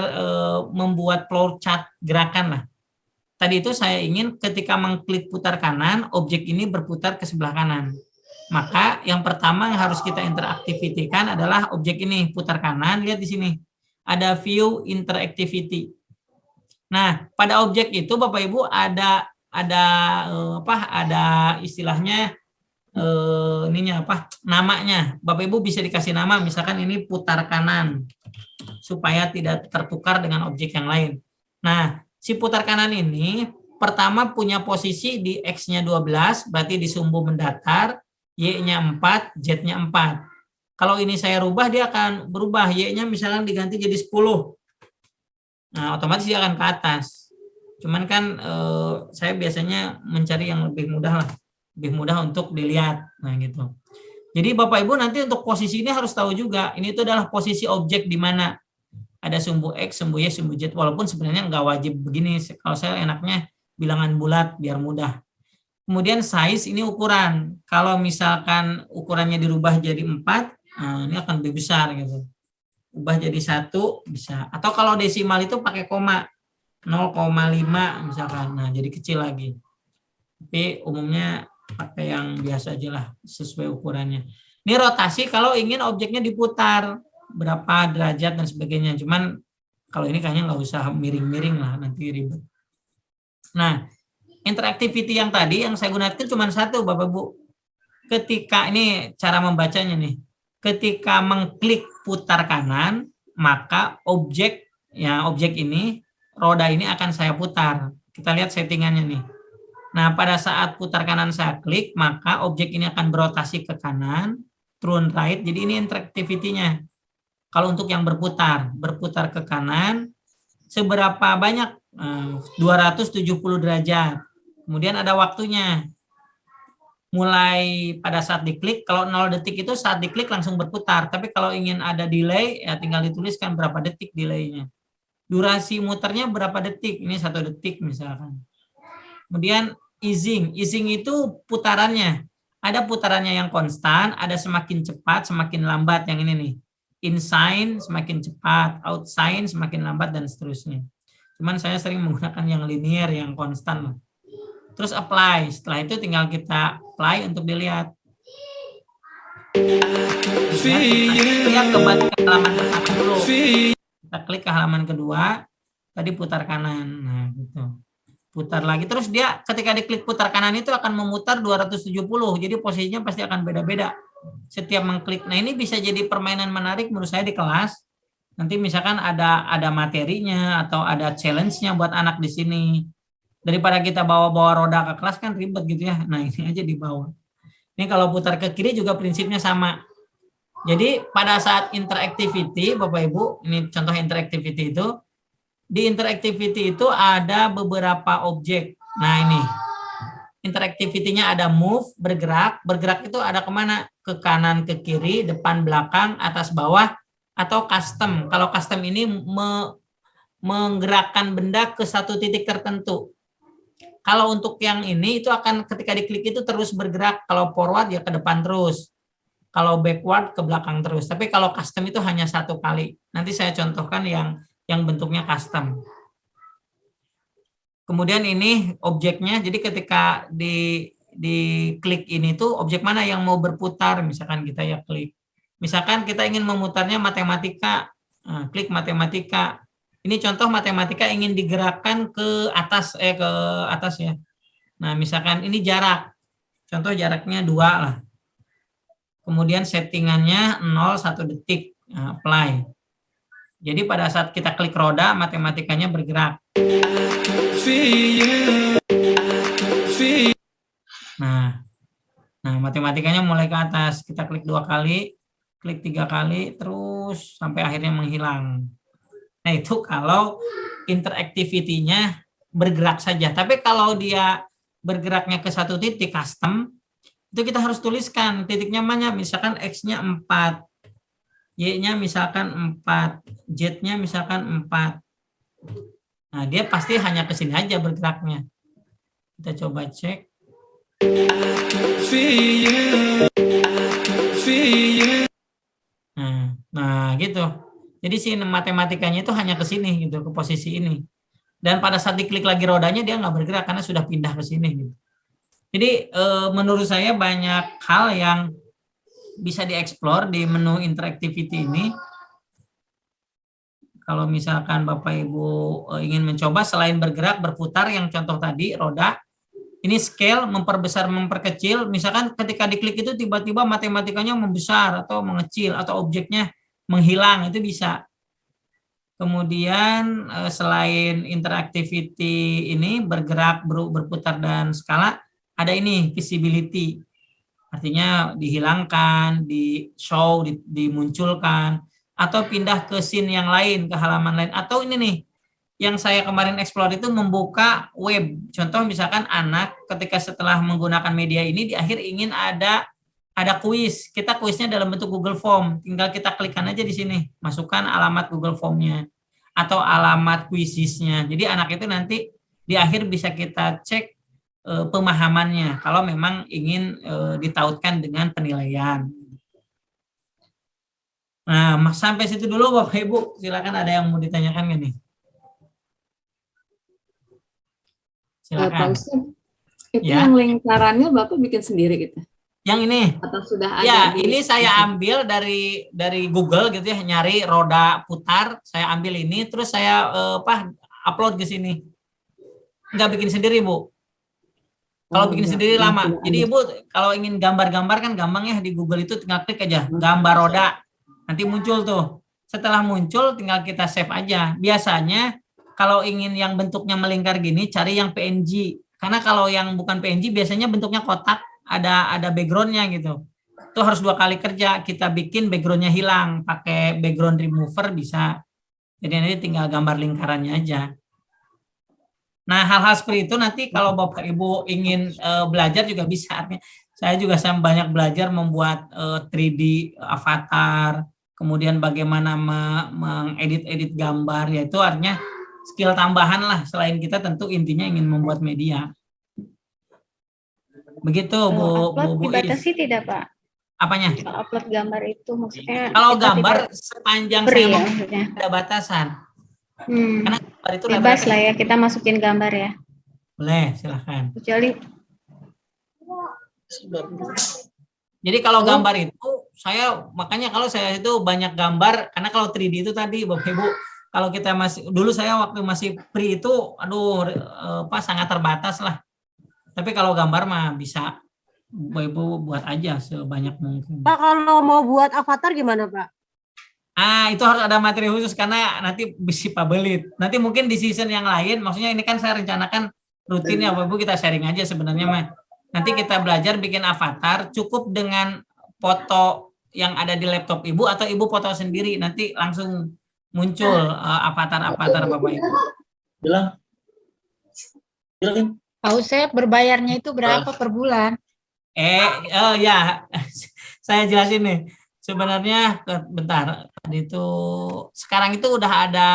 membuat flowchart gerakan lah. Tadi itu saya ingin ketika mengklik putar kanan, objek ini berputar ke sebelah kanan. Maka yang pertama yang harus kita interaktivitikan adalah objek ini putar kanan. Lihat di sini ada view interactivity. Nah, pada objek itu Bapak Ibu ada istilahnya namanya. Bapak Ibu bisa dikasih nama, misalkan ini putar kanan supaya tidak tertukar dengan objek yang lain. Nah, si putar kanan ini pertama punya posisi di X-nya 12, berarti di sumbu mendatar, Y-nya 4, Z-nya 4. Kalau ini saya rubah, dia akan berubah. Y-nya misalkan diganti jadi 10. Nah, otomatis dia akan ke atas. Cuman kan saya biasanya mencari yang lebih mudah lah. Lebih mudah untuk dilihat. Nah, gitu. Jadi Bapak Ibu nanti untuk posisi ini harus tahu juga. Ini itu adalah posisi objek di mana ada sumbu X, sumbu Y, sumbu Z. Walaupun sebenarnya nggak wajib begini. Kalau saya enaknya bilangan bulat biar mudah. Kemudian size ini ukuran. Kalau misalkan ukurannya dirubah jadi 4, ini akan lebih besar gitu. Ubah jadi 1 bisa. Atau kalau desimal itu pakai koma. 0,5 misalkan. Nah, jadi kecil lagi. Tapi umumnya pakai yang biasa aja lah sesuai ukurannya. Ini rotasi kalau ingin objeknya diputar berapa derajat dan sebagainya. Cuman kalau ini kayaknya nggak usah miring-miring lah, nanti ribet. Nah, interactivity yang tadi yang saya gunakan cuma satu, Bapak Bu. Ketika ini cara membacanya nih. Ketika mengklik putar kanan, maka objek ini, roda ini akan saya putar. Kita lihat settingannya nih. Nah, pada saat putar kanan saya klik, maka objek ini akan berotasi ke kanan, turun right. Jadi ini interactivity-nya. Kalau untuk yang berputar ke kanan, seberapa banyak? 270 derajat. Kemudian ada waktunya. Mulai pada saat diklik, kalau 0 detik itu saat diklik langsung berputar. Tapi kalau ingin ada delay, ya tinggal dituliskan berapa detik delaynya. Durasi muternya berapa detik? Ini 1 detik misalkan. Kemudian easing itu putarannya. Ada putarannya yang konstan, ada semakin cepat, semakin lambat yang ini nih. In-sign semakin cepat, out-sign semakin lambat, dan seterusnya. Cuman saya sering menggunakan yang linear, yang konstan. Terus apply. Setelah itu tinggal kita apply untuk dilihat. Lihat kembali ke halaman pertama dulu. Kita klik ke halaman kedua, tadi putar kanan. Nah, gitu. Putar lagi. Terus dia ketika diklik putar kanan itu akan memutar 270. Jadi posisinya pasti akan beda-beda setiap mengklik. Nah, ini bisa jadi permainan menarik menurut saya di kelas. Nanti misalkan ada materinya atau ada challenge-nya buat anak di sini. Daripada kita bawa-bawa roda ke kelas kan ribet gitu ya. Nah, ini aja dibawa. Ini kalau putar ke kiri juga prinsipnya sama. Jadi pada saat interactivity, Bapak Ibu, ini contoh interactivity itu. Di interactivity itu ada beberapa objek. Nah, ini. Interactivity-nya ada move, bergerak. Bergerak itu ada kemana? Ke kanan, ke kiri, depan, belakang, atas, bawah, atau custom. Kalau custom ini menggerakkan benda ke satu titik tertentu. Kalau untuk yang ini itu akan ketika diklik itu terus bergerak. Kalau forward ya ke depan terus. kalau backward ke belakang terus. Tapi kalau custom itu hanya 1 kali. Nanti saya contohkan yang bentuknya custom. Kemudian ini objeknya, jadi ketika di klik ini tuh objek mana yang mau berputar, misalkan kita ya klik. Misalkan kita ingin memutarnya matematika, nah, klik matematika. Ini contoh matematika ingin digerakkan ke atas ya. Nah, misalkan ini jarak. Contoh jaraknya 2 lah. Kemudian settingannya 0, 1 detik. Nah, apply. Jadi pada saat kita klik roda, matematikanya bergerak. Nah, matematikanya mulai ke atas. Kita klik 2 kali, klik 3 kali, terus sampai akhirnya menghilang. Nah, itu kalau interactivity-nya bergerak saja. Tapi kalau dia bergeraknya ke 1 titik custom, itu kita harus tuliskan titiknya mana, misalkan X-nya 4, Y-nya misalkan 4, Z-nya misalkan 4. Nah, dia pasti hanya ke sini aja bergeraknya. Kita coba cek. Nah, gitu. Jadi si matematikanya itu hanya ke sini gitu, ke posisi ini. Dan pada saat diklik lagi rodanya dia nggak bergerak karena sudah pindah ke sini gitu. Jadi menurut saya banyak hal yang bisa dieksplor di menu interactivity ini. Kalau misalkan Bapak Ibu ingin mencoba selain bergerak, berputar yang contoh tadi roda, ini scale, memperbesar, memperkecil. Misalkan ketika diklik itu tiba-tiba matematikanya membesar atau mengecil atau objeknya menghilang, itu bisa. Kemudian selain interactivity ini bergerak, berputar dan skala, ada ini visibility, artinya dihilangkan, di show, dimunculkan, atau pindah ke scene yang lain, ke halaman lain. Atau ini nih, yang saya kemarin explore itu membuka web. Contoh misalkan anak ketika setelah menggunakan media ini di akhir ingin ada kuis. Kita kuisnya dalam bentuk Google Form. Tinggal kita klikkan aja di sini, masukkan alamat Google Form-nya atau alamat kuisisnya. Jadi anak itu nanti di akhir bisa kita cek pemahamannya kalau memang ingin ditautkan dengan penilaian. Nah, sampai situ dulu Bapak Ibu, silakan ada yang mau ditanyakan nggak nih? Silakan. Pak Ustadz, itu ya. yang lingkarannya Bapak bikin sendiri gitu? Yang ini? Atau sudah ada? Ya, ini saya ambil dari Google gitu ya, nyari roda putar, saya ambil ini, terus saya upload ke sini. Nggak bikin sendiri, Bu. Kalau bikin sendiri lama. Jadi Ibu kalau ingin gambar-gambar kan gampang ya, di Google itu tinggal klik aja gambar roda. Nanti muncul tuh. Setelah muncul tinggal kita save aja. Biasanya kalau ingin yang bentuknya melingkar gini cari yang PNG. Karena kalau yang bukan PNG biasanya bentuknya kotak, ada background-nya gitu. Itu harus 2 kali kerja. Kita bikin background-nya hilang, pakai background remover bisa. Jadi nanti tinggal gambar lingkarannya aja. Nah, hal-hal seperti itu nanti kalau Bapak Ibu ingin belajar juga bisa. Saya juga banyak belajar membuat 3D avatar, kemudian bagaimana mengedit gambar, yaitu artinya skill tambahan lah selain kita tentu intinya ingin membuat media. Begitu Bu dibatasi Is. Tidak Pak? Apanya? Upload gambar itu maksudnya. Kalau gambar sepanjang saya mau ada batasan. Karena gambar itu bebas lah ya, kita masukin gambar ya. Boleh, silahkan. Kecuali. Jadi kalau gambar itu makanya kalau saya itu banyak gambar, karena kalau 3D itu tadi Bapak Ibu, kalau kita dulu saya waktu masih pre itu sangat terbatas lah. Tapi kalau gambar mah bisa Bapak Ibu buat aja sebanyak mungkin. Pak, kalau mau buat avatar gimana Pak? Itu harus ada materi khusus karena nanti bisa pabelit. Nanti mungkin di season yang lain, maksudnya ini kan saya rencanakan rutin ya Bapak Ibu, kita sharing aja sebenarnya mah. Nanti kita belajar bikin avatar, cukup dengan foto yang ada di laptop Ibu atau Ibu foto sendiri, nanti langsung muncul avatar-avatar Bapak Ibu. Bilang. Pak Usep, berbayarnya itu berapa per bulan? Ya, saya jelasin nih. Sebenarnya bentar, itu sekarang itu udah ada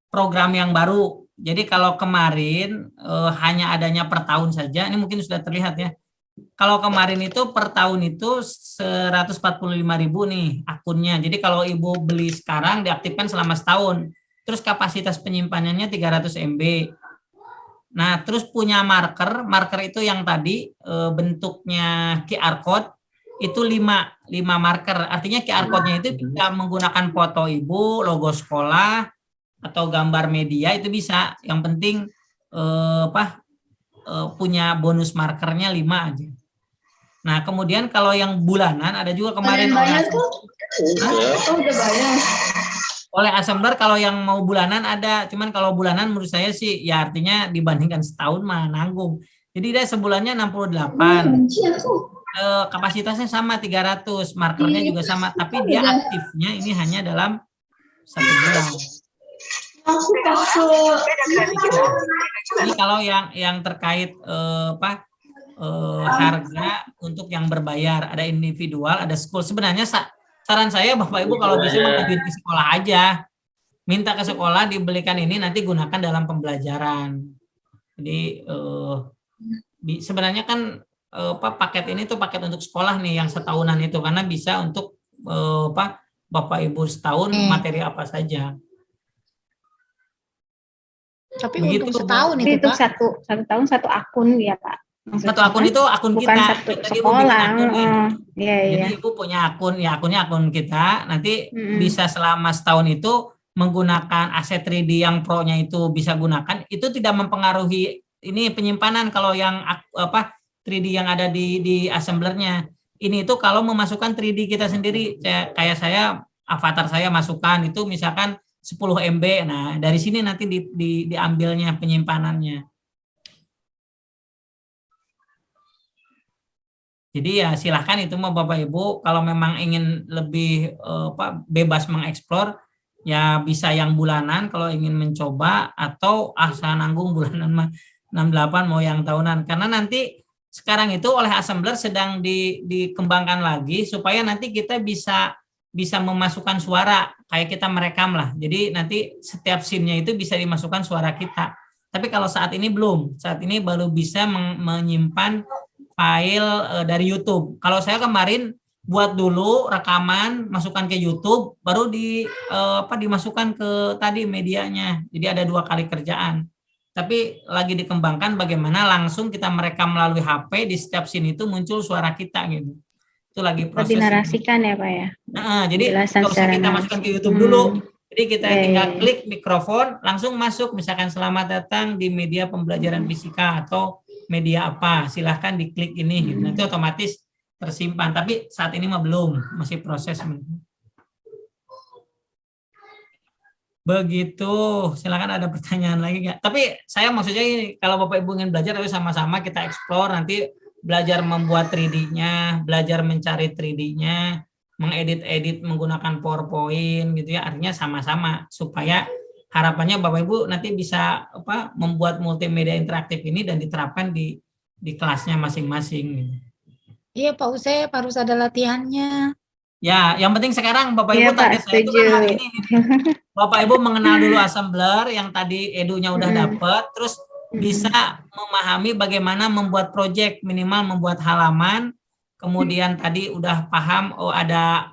program yang baru. Jadi kalau kemarin hanya adanya per tahun saja, ini mungkin sudah terlihat ya. kalau kemarin itu per tahun itu 145.000 nih akunnya. Jadi kalau Ibu beli sekarang diaktifkan selama setahun. Terus kapasitas penyimpanannya 300 MB. Nah, terus punya marker itu yang tadi bentuknya QR code itu 5 marker. Artinya QR code-nya itu bisa menggunakan foto Ibu, logo sekolah atau gambar media itu bisa. Yang penting punya bonus markernya 5 aja. Nah, kemudian kalau yang bulanan ada juga kemarin oleh assembler kalau yang mau bulanan ada, cuman kalau bulanan menurut saya sih ya artinya dibandingkan setahun mah nanggung. Jadi dia sebulannya 68. Kapasitasnya sama 300, markernya juga sama, tapi dia aktifnya ini hanya dalam 1 bulan. Ini kalau yang terkait harga untuk yang berbayar, ada individual, ada school. Sebenarnya saran saya Bapak Ibu kalau bisa mengajuin ke sekolah aja, minta ke sekolah dibelikan ini nanti gunakan dalam pembelajaran. Jadi sebenarnya kan paket ini tuh paket untuk sekolah nih yang setahunan itu, karena bisa untuk Bapak Ibu setahun materi apa saja. Tapi begitu, untuk setahun itu Pak? Satu tahun satu akun ya Pak? Maksudnya, satu akun itu akun bukan kita. satu Tadi sekolah. Jadi Ibu punya akun, ya akunnya akun kita. Nanti bisa selama setahun itu menggunakan aset 3D yang pro-nya itu bisa gunakan. Itu tidak mempengaruhi ini penyimpanan kalau yang 3D yang ada di assemblernya. Ini itu kalau memasukkan 3D kita sendiri, kayak saya avatar saya masukkan itu misalkan 10 MB. Nah, dari sini nanti diambilnya penyimpanannya. Jadi ya silahkan itu mau Bapak Ibu kalau memang ingin lebih bebas mengeksplor ya bisa yang bulanan kalau ingin mencoba, atau asal nanggung bulanan 68 mau yang tahunan, karena nanti sekarang itu oleh assembler sedang dikembangkan lagi supaya nanti kita bisa memasukkan suara kayak kita merekam lah. Jadi nanti setiap scene-nya itu bisa dimasukkan suara kita. Tapi kalau saat ini belum, saat ini baru bisa menyimpan file dari YouTube. Kalau saya kemarin buat dulu rekaman, masukkan ke YouTube, baru dimasukkan ke tadi medianya. Jadi ada 2 kali kerjaan. Tapi lagi dikembangkan bagaimana langsung kita merekam melalui HP, di setiap scene itu muncul suara kita gitu. Itu lagi proses. Dinarasikan ya Pak ya. Jadi kalau kita masukkan ke YouTube dulu. Jadi kita tinggal klik mikrofon, langsung masuk. Misalkan selamat datang di media pembelajaran fisika atau media apa, silahkan diklik ini gitu. Nanti otomatis tersimpan, tapi saat ini mah belum, masih proses. Begitu, silakan ada pertanyaan lagi nggak? Tapi saya maksudnya ini, kalau Bapak Ibu ingin belajar, ayo sama-sama kita explore, nanti belajar membuat 3D-nya, belajar mencari 3D-nya, mengedit-edit menggunakan PowerPoint gitu ya, artinya sama-sama supaya harapannya Bapak Ibu nanti bisa membuat multimedia interaktif ini dan diterapkan di kelasnya masing-masing. Iya Pak Usep, harus ada latihannya. Ya, yang penting sekarang Bapak Ibu target saya itu kan hari ini. Bapak Ibu mengenal dulu assembler yang tadi edunya udah dapet, terus bisa memahami bagaimana membuat project, minimal membuat halaman. Kemudian tadi udah paham ada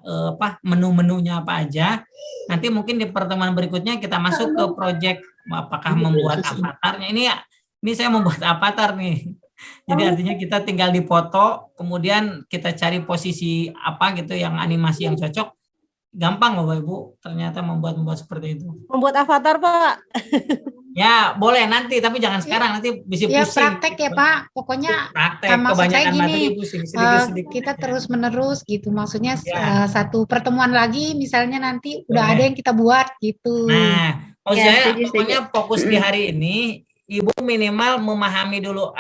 menu-menunya apa aja. Nanti mungkin di pertemuan berikutnya kita masuk ke project apakah membuat avatarnya. Ini saya membuat avatar nih. Jadi artinya kita tinggal dipoto, kemudian kita cari posisi apa gitu yang animasi yang cocok. Gampang Bapak Ibu ternyata membuat seperti itu. Membuat avatar Pak. Ya boleh nanti, tapi jangan sekarang, nanti bisa pusing. Ya praktek ya Pak, pokoknya praktek, kebanyakan materi pusing, sedikit-sedikit. Kita terus-menerus gitu, maksudnya satu pertemuan lagi misalnya nanti udah ada yang kita buat gitu. Nah, saya pokoknya fokus di hari ini, Ibu minimal memahami dulu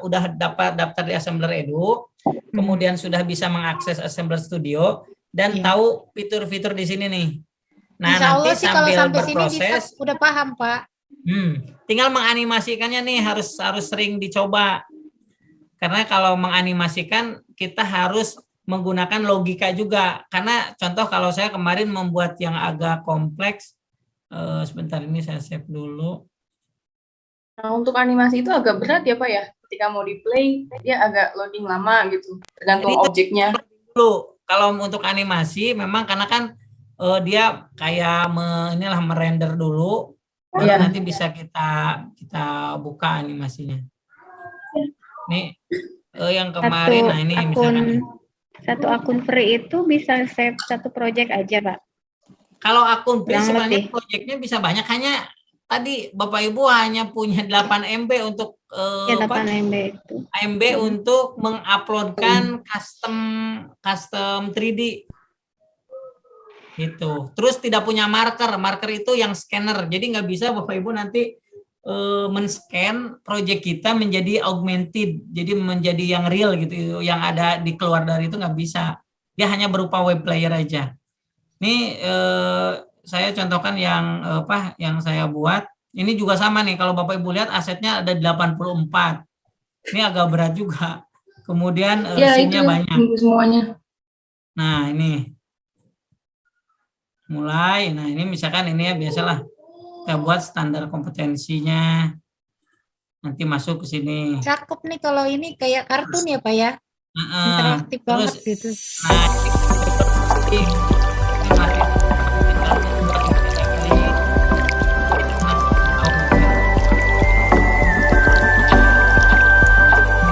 udah dapat daftar di Assembler Edu, kemudian sudah bisa mengakses Assembler Studio, dan tahu fitur-fitur di sini nih. Nah, Insya Allah nanti sih kalau sampai berproses, sini udah paham Pak. Tinggal menganimasikannya nih harus sering dicoba. Karena kalau menganimasikan kita harus menggunakan logika juga. Karena contoh kalau saya kemarin membuat yang agak kompleks, sebentar ini saya save dulu. Nah, untuk animasi itu agak berat ya Pak ya? ketika mau di play dia agak loading lama gitu, tergantung Jadi, objeknya. Dulu kalau untuk animasi memang karena kan dia kayak merender dulu, baru nanti bisa kita buka animasinya. Nih yang kemarin, nah ini misalkan satu akun free itu bisa save satu project aja, Pak. kalau akun free Kurang sebenarnya lebih. proyeknya bisa banyak, hanya tadi Bapak Ibu hanya punya 8 MB untuk 8 MB itu. MB untuk menguploadkan custom 3D gitu. Terus tidak punya marker itu yang scanner. Jadi nggak bisa Bapak Ibu nanti men-scan project kita menjadi augmented, jadi menjadi yang real gitu, yang ada di keluar dari itu nggak bisa. Dia hanya berupa web player aja. Ini saya contohkan yang saya buat. Ini juga sama nih, kalau Bapak Ibu lihat asetnya ada 84. Ini agak berat juga. Kemudian scene-nya banyak. Semuanya. Nah, ini. Mulai. Nah, ini misalkan ini ya biasalah. Kita buat standar kompetensinya. Nanti masuk ke sini. Cakep nih kalau ini kayak kartun ya, Pak ya. Interaktif banget gitu. Nah,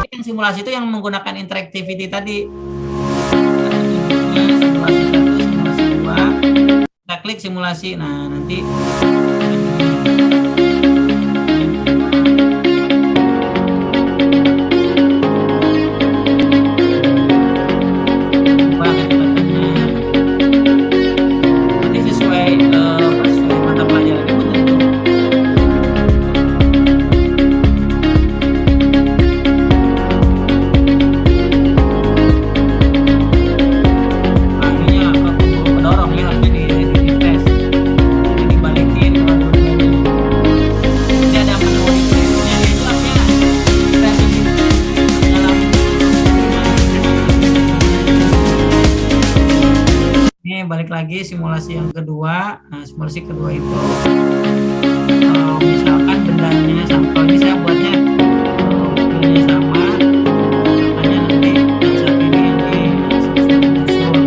yang simulasi itu yang menggunakan interactivity tadi. Simulasi 1, simulasi 2. Kita klik simulasi. Nah, nanti balik lagi simulasi yang kedua. Nah, simulasi kedua itu kalau misalkan bendanya sama, kalau ini saya buatnya bendanya sama, makanya nanti yang satu ini yang disusun.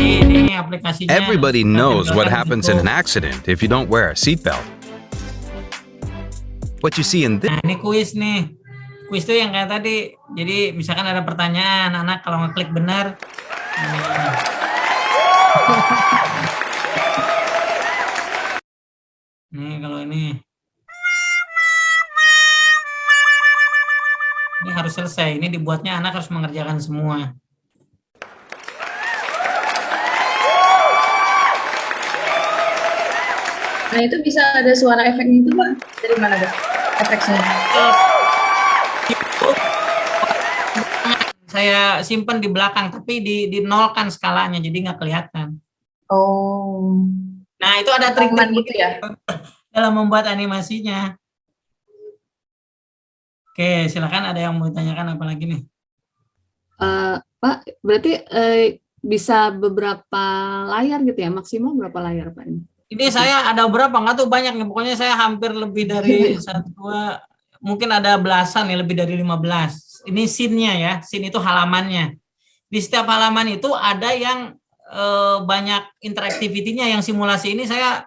Ini aplikasinya. Everybody knows what happens in an accident if you don't wear a seatbelt. What you see in this. Nah, ini kuis nih. Kuis itu yang kayak tadi. Jadi misalkan ada pertanyaan, anak kalau ngeklik benar. Nih kalau ini. Ini harus selesai. Ini dibuatnya anak harus mengerjakan semua. Nah itu bisa ada suara efeknya itu Pak? Dari mana Pak? Efeknya? Saya simpan di belakang, tapi dinolkan skalanya, jadi nggak kelihatan. Oh. Nah itu ada trik-trik gitu ya? dalam membuat animasinya. Oke, silakan ada yang mau ditanyakan apa lagi nih? Pak, berarti bisa beberapa layar gitu ya? Maksimal berapa layar Pak ini? Ini saya ada berapa, nggak tuh banyak nih, pokoknya saya hampir lebih dari mungkin ada belasan ya, lebih dari 15. Ini scene-nya ya, scene itu halamannya. Di setiap halaman itu ada yang banyak interaktivitinya, yang simulasi ini saya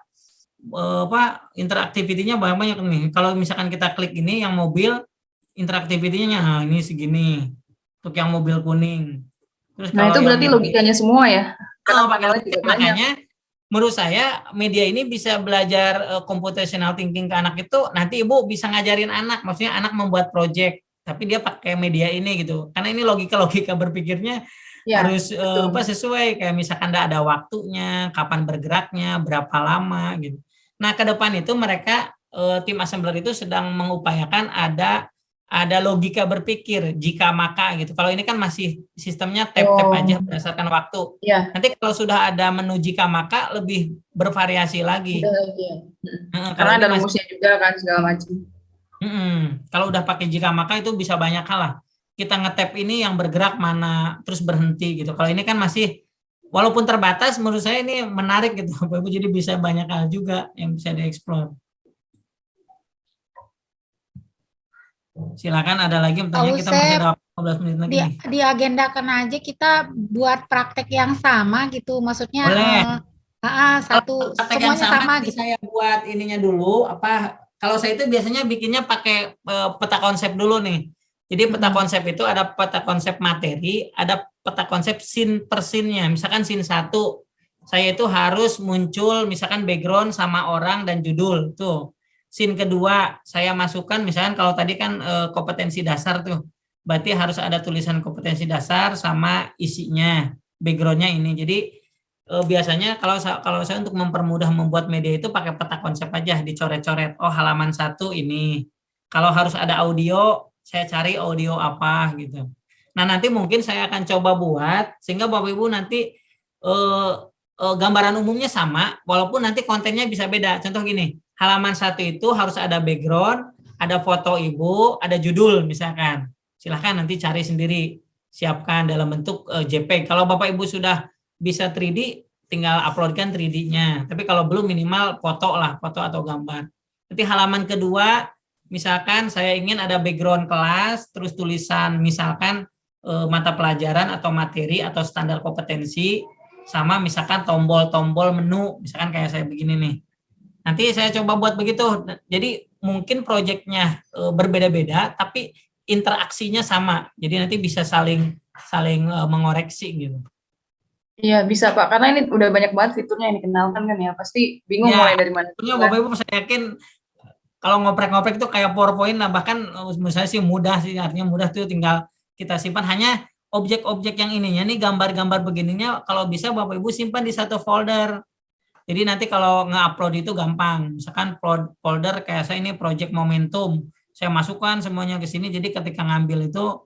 interaktivitinya banyak nih. Kalau misalkan kita klik ini yang mobil, interaktivitinya nah, ini segini. Untuk yang mobil kuning. Terus nah itu berarti logikanya semua ya? Kalau makanya menurut saya media ini bisa belajar computational thinking ke anak itu, nanti ibu bisa ngajarin anak, maksudnya anak membuat project, tapi dia pakai media ini gitu, karena ini logika berpikirnya ya, harus sesuai, kayak misalkan ada waktunya, kapan bergeraknya, berapa lama gitu. Nah ke depan itu mereka tim assembler itu sedang mengupayakan ada logika berpikir jika maka gitu. Kalau ini kan masih sistemnya tap-tap aja berdasarkan waktu. Ya. Nanti kalau sudah ada menu jika maka lebih bervariasi lagi. Karena ada rumusnya juga kan segala macam. Kalau udah pakai jika maka itu bisa banyak hal lah. kita nge-tap ini yang bergerak mana, terus berhenti gitu. Kalau ini kan masih, walaupun terbatas, menurut saya ini menarik gitu, Bapak Ibu, jadi bisa banyak hal juga yang bisa dieksplor. Silakan ada lagi pertanyaan, kita masih ada 15 menit lagi nih. Diagendakan aja kita buat praktek yang sama gitu, maksudnya semuanya sama gitu. Saya buat ininya dulu, kalau saya itu biasanya bikinnya pakai peta konsep dulu nih. Jadi peta konsep itu ada peta konsep materi, ada peta konsep scene per scene-nya. Misalkan scene 1, saya itu harus muncul misalkan background sama orang dan judul tuh. Scene kedua, saya masukkan misalkan kalau tadi kan kompetensi dasar tuh. Berarti harus ada tulisan kompetensi dasar sama isinya, background-nya ini. Jadi biasanya kalau saya untuk mempermudah membuat media itu pakai peta konsep aja, dicoret-coret. Oh, halaman 1 ini. Kalau harus ada audio, saya cari audio apa gitu. Nah, nanti mungkin saya akan coba buat sehingga Bapak Ibu nanti gambaran umumnya sama, walaupun nanti kontennya bisa beda. Contoh gini, halaman 1 itu harus ada background, ada foto Ibu, ada judul misalkan. Silahkan nanti cari sendiri, siapkan dalam bentuk JPEG. Kalau Bapak Ibu sudah bisa 3D, tinggal uploadkan 3D-nya. Tapi kalau belum, minimal foto lah, foto atau gambar. Nanti halaman kedua, misalkan saya ingin ada background kelas, terus tulisan misalkan mata pelajaran atau materi atau standar kompetensi, sama misalkan tombol-tombol menu, misalkan kayak saya begini nih. Nanti saya coba buat begitu. Jadi mungkin proyeknya berbeda-beda, tapi interaksinya sama. Jadi nanti bisa saling mengoreksi gitu. Iya bisa Pak, karena ini udah banyak banget fiturnya yang dikenalkan kan ya, pasti bingung mulai dari mana. Bapak Ibu saya yakin kalau ngoprek-ngoprek itu kayak PowerPoint lah, bahkan menurut saya sih mudah sih, artinya mudah tuh tinggal kita simpan, hanya objek-objek yang ininya nih, gambar-gambar begininya kalau bisa Bapak Ibu simpan di satu folder. Jadi nanti kalau nge-upload itu gampang, misalkan folder kayak saya ini project momentum, saya masukkan semuanya ke sini, jadi ketika ngambil itu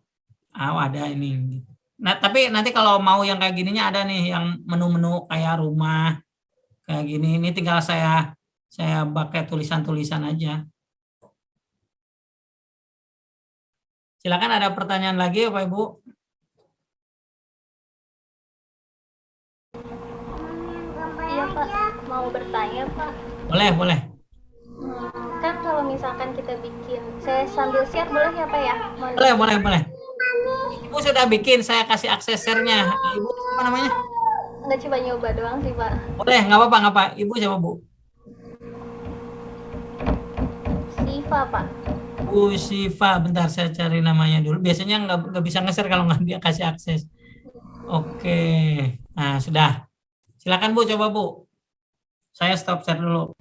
ada ini. Nah, tapi nanti kalau mau yang kayak gininya ada nih yang menu-menu kayak rumah kayak gini, ini tinggal saya pakai tulisan-tulisan aja. Silakan ada pertanyaan lagi Bapak Ibu. Iya Pak, mau bertanya Pak. Boleh. Kan kalau misalkan kita bikin, saya sambil share boleh ya Pak ya? Boleh. Ibu sudah bikin, saya kasih akses share-nya. Ibu apa namanya? Nggak, coba nyoba doang sih Pak. Boleh, nggak apa-apa. Ibu siapa Bu? Siva Pak. Bu Siva, bentar saya cari namanya dulu. Biasanya nggak bisa nge-share kalau nggak dia kasih akses. Oke, nah sudah. Silakan Bu, coba Bu. Saya stop share dulu.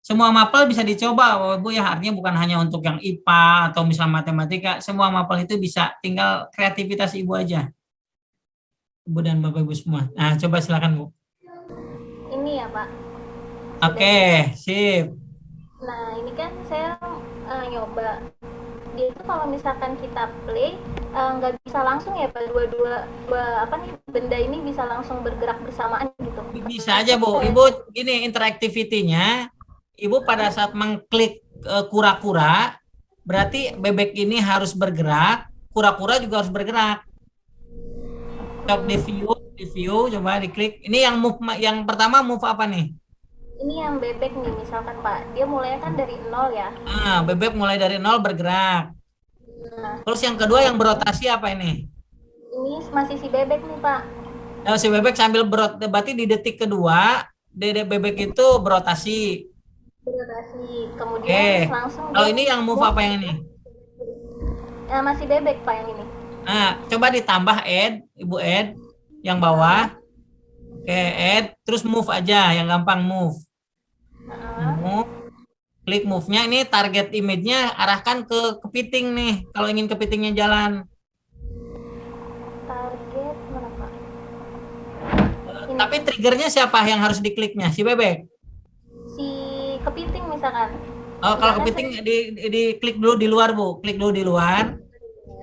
Semua mapel bisa dicoba Bu ya, artinya bukan hanya untuk yang IPA atau misal matematika, semua mapel itu bisa, tinggal kreativitas Ibu aja. Ibu dan Bapak Ibu semua. Nah, coba silakan Bu. Ini ya Pak. Oke, sip. Nah, ini kan saya nyoba. Dia itu kalau misalkan kita play, nggak bisa langsung ya Pak, dua benda ini bisa langsung bergerak bersamaan gitu. Bisa aja Bu. Ibu ini interactivity-nya, Ibu pada saat mengklik kura-kura, berarti bebek ini harus bergerak, kura-kura juga harus bergerak. Di view, coba diklik. Ini yang pertama move apa nih? Ini yang bebek nih, misalkan Pak, dia mulai kan dari 0 ya. Bebek mulai dari 0 bergerak. Nah. Terus yang kedua yang berotasi apa ini? Ini masih si bebek nih Pak. Si bebek sambil berarti di detik kedua, bebek itu berotasi. Kemudian langsung. Kalau ini yang move apa yang ini? Masih bebek Pak yang ini. Coba ditambah add, Ibu add yang bawah. Oke, add, terus move aja, yang gampang move. Move. Klik move-nya, ini target image-nya arahkan ke kepiting nih, kalau ingin kepitingnya jalan. Target mana Pak? Tapi triggernya siapa yang harus dikliknya? Si bebek? Si kepiting misalkan. Kalau kepiting diklik dulu di luar Bu, klik dulu di luar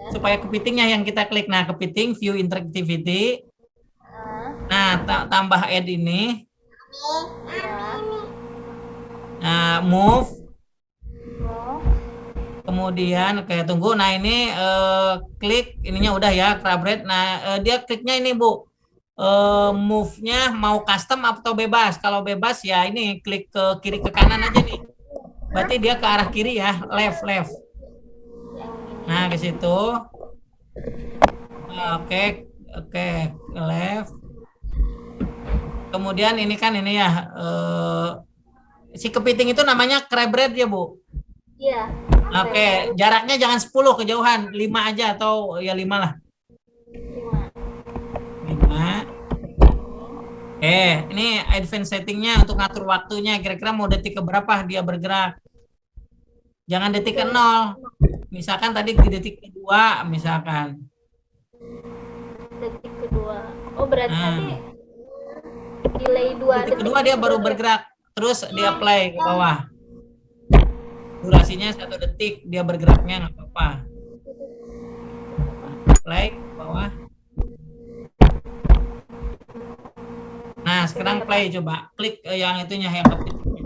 supaya kepitingnya yang kita klik. Nah, kepiting view interactivity. Nah, tambah add ini. Nah, move. Kemudian kayak tunggu. Nah ini klik ininya udah ya Crabret. Nah dia kliknya ini Bu. Move-nya mau custom atau bebas. Kalau bebas ya ini klik ke kiri ke kanan aja nih. Berarti dia ke arah kiri ya, left. Nah ke situ. Oke, left. Kemudian ini kan ini ya si kepiting itu namanya Crabret ya Bu. Iya. Oke, jaraknya jangan 10 kejauhan, 5 aja atau ya 5 lah. 5. Ini advance settingnya untuk ngatur waktunya. Kira-kira mau detik ke berapa dia bergerak. Jangan detik ke 0. Misalkan tadi di detik kedua, misalkan. Detik kedua. Oh berarti nanti delay 2 detik kedua dia baru bergerak. Terus dia play ke bawah. Durasinya 1 detik, dia bergeraknya nggak apa-apa. Play ke bawah. Nah, sekarang play coba. Klik yang itunya, yang kepitingnya.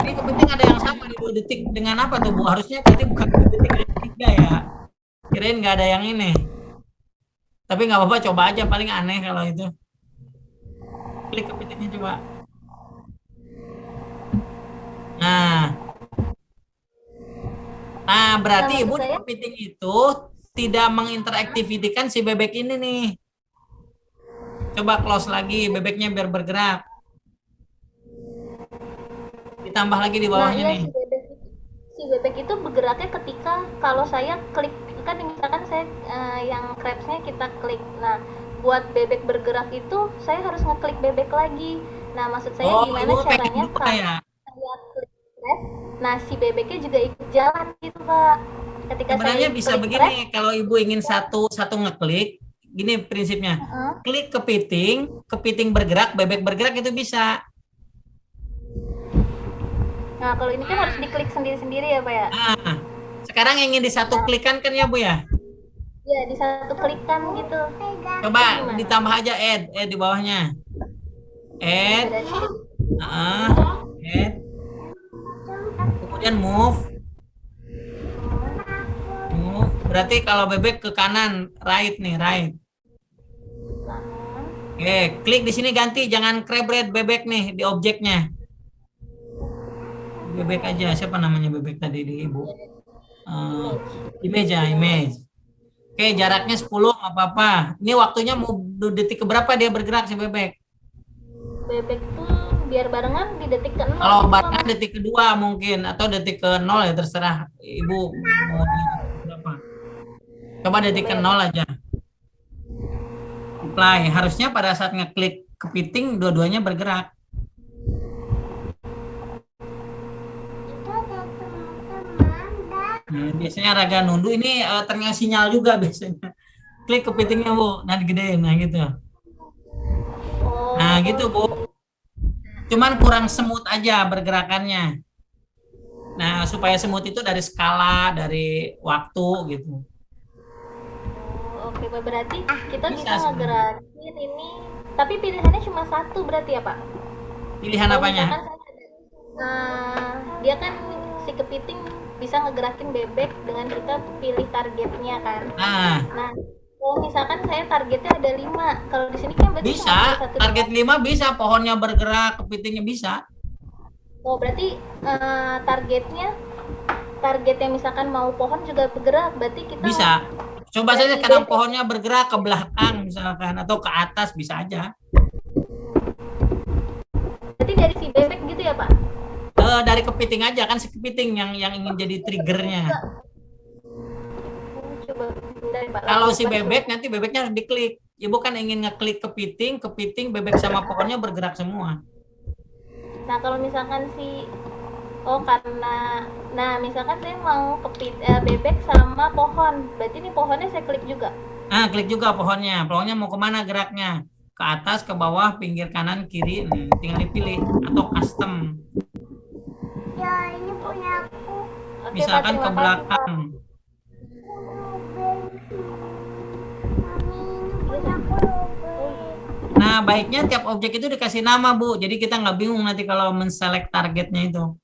Ini kepiting ada yang sama di 2 detik dengan apa tuh Bu? Harusnya berarti bukan 2 detik, 3 ya. Kirain nggak ada yang ini. Tapi nggak apa-apa, coba aja, paling aneh kalau itu. Klik kepitingnya coba. Nah, berarti Ibu di kepiting itu tidak menginteraktivitikan si bebek ini nih. Coba close lagi bebeknya biar bergerak. Ditambah lagi di bawahnya nih. Si bebek itu bergeraknya ketika kalau saya klik, kan misalkan saya yang crabs-nya kita klik. Nah, buat bebek bergerak itu saya harus ngeklik bebek lagi. Nah, maksud saya gimana caranya kalau saya klik crabs, nah si bebeknya juga ikut jalan gitu Pak. Ketika sebenarnya saya bisa begini, kalau Ibu ingin satu ngeklik, gini prinsipnya. Klik kepiting bergerak, bebek bergerak itu bisa. Nah, kalau ini kan harus diklik sendiri-sendiri ya Pak ya? Nah, sekarang ingin di satu klikan kan ya Bu ya? Ya, di satu klikan gitu. Coba ditambah aja add di bawahnya. Add. Add. Kemudian move. Berarti kalau bebek ke kanan, right nih, right. Oke, klik di sini ganti, jangan Crabret bebek nih di objeknya. Bebek aja, siapa namanya bebek tadi di Ibu? Image ya, image. Oke, jaraknya 10 nggak apa-apa. Ini waktunya mau detik ke berapa dia bergerak si bebek? Bebek tuh biar barengan di detik ke 0. Kalau barengan detik kedua mungkin, atau detik ke 0 ya terserah Ibu mau di berapa. Coba detik ke 0 aja. Apply. Harusnya pada saat ngeklik kepiting dua-duanya bergerak. Nah, biasanya raga nundu ini ternyata sinyal juga biasanya. Klik kepitingnya Bu, nanti gedein, nah gitu. Nah gitu Bu. Cuman kurang semut aja bergerakannya. Nah supaya semut itu dari skala, dari waktu gitu. Oke Pak, berarti kita bisa ngegerakin ini. Tapi pilihannya cuma satu berarti ya Pak? Pilihan apanya? Dia kan si kepiting bisa ngegerakin bebek dengan kita pilih targetnya kan. Nah, kalau misalkan saya targetnya ada 5, kalau di sini kan berarti bisa, target 5 bisa, pohonnya bergerak, kepitingnya bisa. Oh, berarti targetnya misalkan mau pohon juga bergerak, berarti kita bisa. Coba saja kadang pohonnya bergerak ke belakang misalkan, atau ke atas bisa aja. Berarti dari si bebek gitu ya Pak? Dari kepiting aja, kan si kepiting yang ingin jadi triggernya. Kalau si bebek, nanti bebeknya harus diklik. Ibu kan ingin ngeklik kepiting, bebek sama pohonnya bergerak semua. Nah kalau misalkan misalkan saya mau bebek sama pohon, berarti ini pohonnya saya klik juga? Klik juga pohonnya mau kemana geraknya? Ke atas, ke bawah, pinggir kanan, kiri, tinggal dipilih, atau custom. Ya, ini punya aku. Misalkan ke belakang. Nah, baiknya tiap objek itu dikasih nama, Bu. Jadi kita nggak bingung nanti kalau men-select targetnya itu.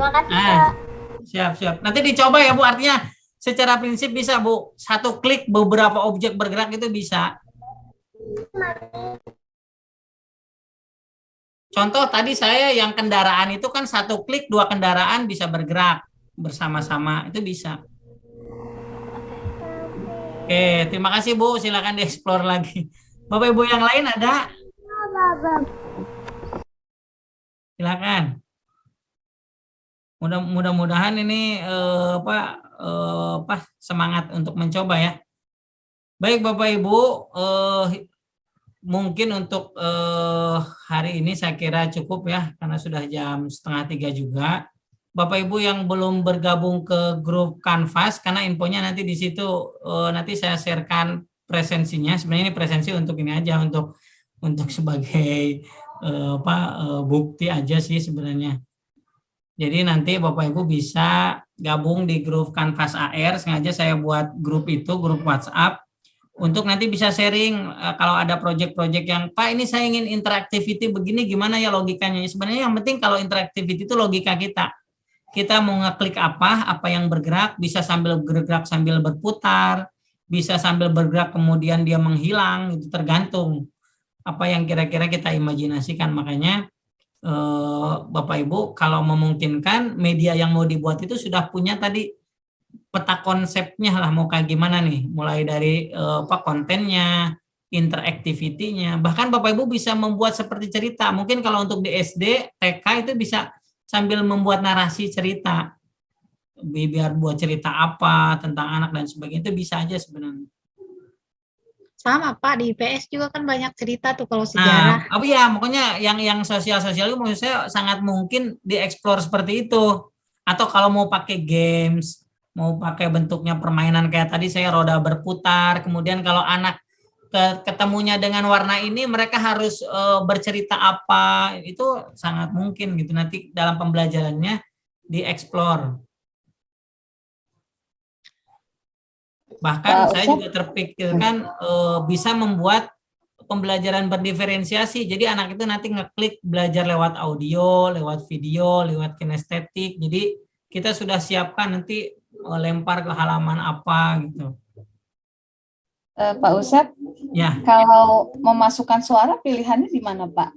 Terima kasih, Pak. Siap. Nanti dicoba ya Bu, artinya secara prinsip bisa Bu, satu klik beberapa objek bergerak itu bisa. Contoh tadi saya yang kendaraan itu kan satu klik 2 kendaraan bisa bergerak bersama-sama, itu bisa. Oke, terima kasih Bu, silakan dieksplor lagi. Bapak Ibu yang lain ada? Silakan. Mudah-mudahan ini semangat untuk mencoba ya. Baik Bapak Ibu, mungkin untuk hari ini saya kira cukup ya, karena sudah jam 2:30 juga. Bapak Ibu yang belum bergabung ke grup Canvas, karena infonya nanti di situ nanti saya sharekan presensinya. Sebenarnya ini presensi untuk ini aja, untuk sebagai bukti aja sih sebenarnya. Jadi nanti Bapak Ibu bisa gabung di grup Canvas AR. Sengaja saya buat grup itu, grup WhatsApp, untuk nanti bisa sharing kalau ada project-project yang Pak ini saya ingin interactivity begini, gimana ya logikanya. Sebenarnya yang penting kalau interactivity itu logika kita. Kita mau ngeklik apa yang bergerak, bisa sambil bergerak sambil berputar, bisa sambil bergerak kemudian dia menghilang, itu tergantung apa yang kira-kira kita imajinasikan. Makanya Bapak Ibu kalau memungkinkan media yang mau dibuat itu sudah punya tadi peta konsepnya lah, mau kayak gimana nih, mulai dari kontennya, interactivity-nya, bahkan Bapak Ibu bisa membuat seperti cerita. Mungkin kalau untuk di SD, TK itu bisa sambil membuat narasi cerita, biar buat cerita apa tentang anak dan sebagainya, itu bisa aja sebenarnya. Sama Pak, di IPS juga kan banyak cerita tuh kalau sejarah. Nah, ya pokoknya yang sosial-sosial itu menurut saya sangat mungkin dieksplor seperti itu. Atau kalau mau pakai games, mau pakai bentuknya permainan kayak tadi saya roda berputar, kemudian kalau anak ketemunya dengan warna ini mereka harus bercerita apa, itu sangat mungkin gitu nanti dalam pembelajarannya dieksplor. Bahkan saya juga terpikirkan bisa membuat pembelajaran berdiferensiasi. Jadi anak itu nanti ngeklik belajar lewat audio, lewat video, lewat kinestetik. Jadi kita sudah siapkan nanti lempar ke halaman apa gitu. Pak Usep, ya. Kalau memasukkan suara pilihannya di mana Pak?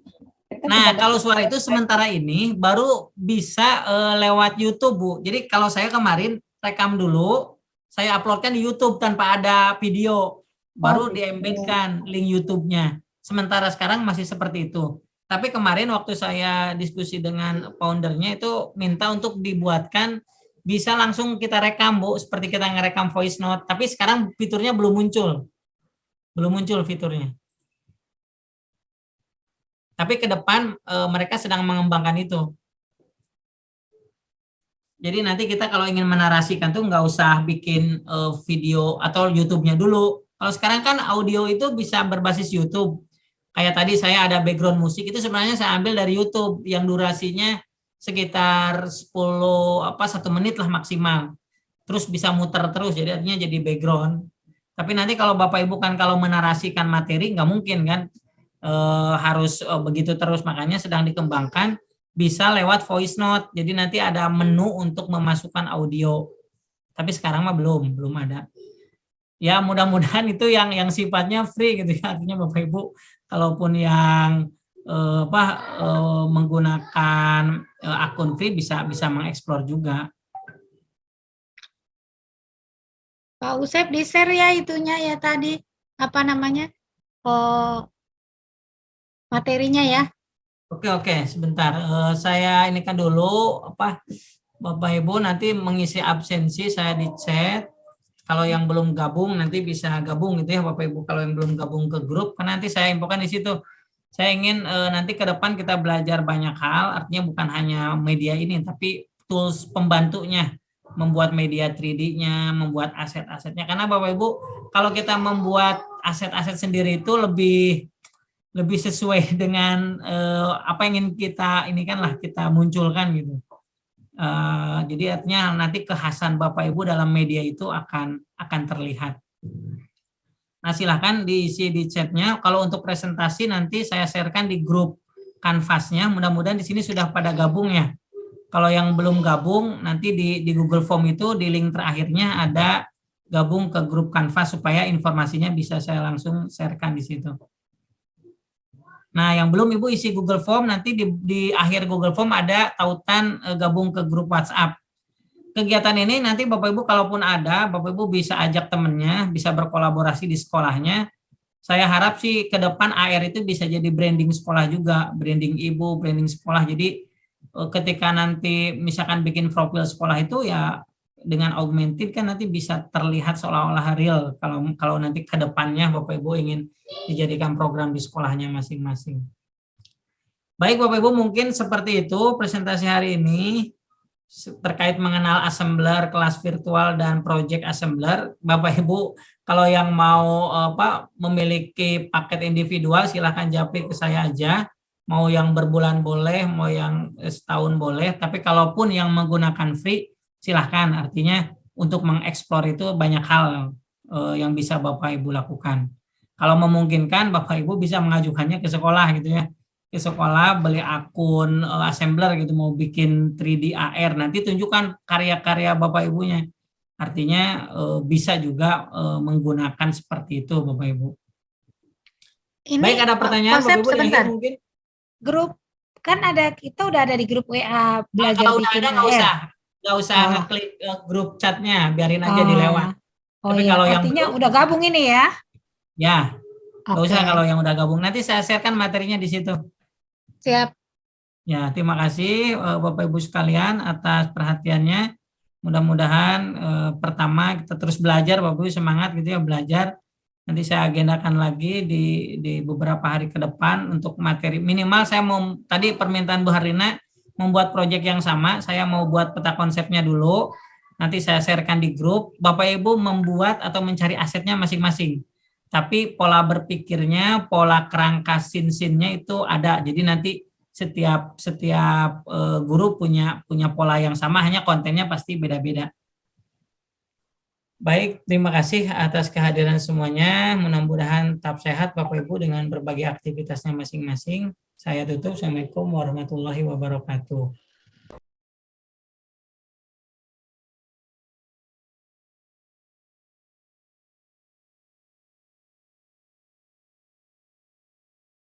Nah, kalau suara itu sementara ini baru bisa lewat YouTube Bu. Jadi kalau saya kemarin rekam dulu, saya uploadkan di YouTube tanpa ada video, baru di-embedkan link YouTube-nya. Sementara sekarang masih seperti itu. Tapi kemarin waktu saya diskusi dengan foundernya itu minta untuk dibuatkan bisa langsung kita rekam Bu, seperti kita ngerekam voice note. Tapi sekarang fiturnya belum muncul. Belum muncul fiturnya. Tapi ke depan mereka sedang mengembangkan itu. Jadi nanti kita kalau ingin menarasikan tuh nggak usah bikin video atau YouTube-nya dulu. Kalau sekarang kan audio itu bisa berbasis YouTube. Kayak tadi saya ada background musik, itu sebenarnya saya ambil dari YouTube yang durasinya sekitar 1 menit lah maksimal. Terus bisa muter terus, jadi artinya jadi background. Tapi nanti kalau Bapak Ibu kan kalau menarasikan materi nggak mungkin kan harus begitu terus, makanya sedang dikembangkan bisa lewat voice note. Jadi nanti ada menu untuk memasukkan audio. Tapi sekarang mah belum ada. Ya mudah-mudahan itu yang sifatnya free gitu ya. Artinya Bapak Ibu kalaupun yang menggunakan akun free bisa mengeksplor juga. Pak Usep di-share ya itunya ya tadi materinya ya. Oke, sebentar. Saya ini kan dulu Bapak Ibu nanti mengisi absensi saya di chat. Kalau yang belum gabung nanti bisa gabung gitu ya Bapak Ibu. Kalau yang belum gabung ke grup, kan nanti saya infokan di situ. Saya ingin nanti ke depan kita belajar banyak hal. Artinya bukan hanya media ini, tapi tools pembantunya, membuat media 3D-nya, membuat aset-asetnya. Karena Bapak Ibu, kalau kita membuat aset-aset sendiri itu lebih sesuai dengan apa yang ingin kita munculkan gitu. Jadi artinya nanti kekhasan Bapak Ibu dalam media itu akan terlihat. Nah silahkan diisi di chatnya. Kalau untuk presentasi nanti saya sharekan di grup Canvas-nya. Mudah-mudahan di sini sudah pada gabung ya. Kalau yang belum gabung, nanti di Google Form itu di link terakhirnya ada gabung ke grup Canvas supaya informasinya bisa saya langsung sharekan di situ. Nah, yang belum Ibu isi Google Form, nanti di akhir Google Form ada tautan gabung ke grup WhatsApp. Kegiatan ini nanti Bapak Ibu kalaupun ada, Bapak Ibu bisa ajak temennya, bisa berkolaborasi di sekolahnya. Saya harap sih ke depan AR itu bisa jadi branding sekolah juga, branding ibu, branding sekolah. Jadi ketika nanti misalkan bikin profil sekolah itu ya dengan augmented kan nanti bisa terlihat seolah-olah real kalau nanti ke depannya Bapak Ibu ingin dijadikan program di sekolahnya masing-masing. Baik Bapak Ibu, mungkin seperti itu presentasi hari ini terkait mengenal assembler, kelas virtual dan project assembler. Bapak Ibu kalau yang mau memiliki paket individual silahkan japri ke saya aja. Mau yang berbulan boleh, mau yang setahun boleh. Tapi kalaupun yang menggunakan free silahkan. Artinya untuk mengeksplor itu banyak hal yang bisa Bapak Ibu lakukan. Kalau memungkinkan Bapak Ibu bisa mengajukannya ke sekolah gitu ya. Ke sekolah beli akun assembler gitu, mau bikin 3D AR, nanti tunjukkan karya-karya Bapak Ibunya. Artinya bisa juga menggunakan seperti itu Bapak Ibu. Ini baik, ada pertanyaan Bapak Ibu sebentar. mungkin? Grup kan kita udah ada di grup WA belajar kalau udah bikin ada nggak usah ngeklik grup chatnya, biarin aja dilewat. Tapi kalau artinya yang udah gabung ini ya? Ya, nggak usah kalau yang udah gabung. Nanti saya sharekan materinya di situ. Siap. Ya, terima kasih Bapak Ibu sekalian atas perhatiannya. Mudah-mudahan pertama kita terus belajar, Bapak Ibu semangat gitu ya belajar. Nanti saya agendakan lagi di beberapa hari ke depan untuk materi. Minimal saya mau, tadi permintaan Bu Harlina membuat proyek yang sama, saya mau buat peta konsepnya dulu. Nanti saya sharekan di grup. Bapak Ibu membuat atau mencari asetnya masing-masing. Tapi pola berpikirnya, pola kerangka sin-sinnya itu ada. Jadi nanti setiap guru punya pola yang sama, hanya kontennya pasti beda-beda. Baik, terima kasih atas kehadiran semuanya. Mudah-mudahan tetap sehat Bapak Ibu dengan berbagai aktivitasnya masing-masing. Saya tutup. Assalamualaikum warahmatullahi wabarakatuh.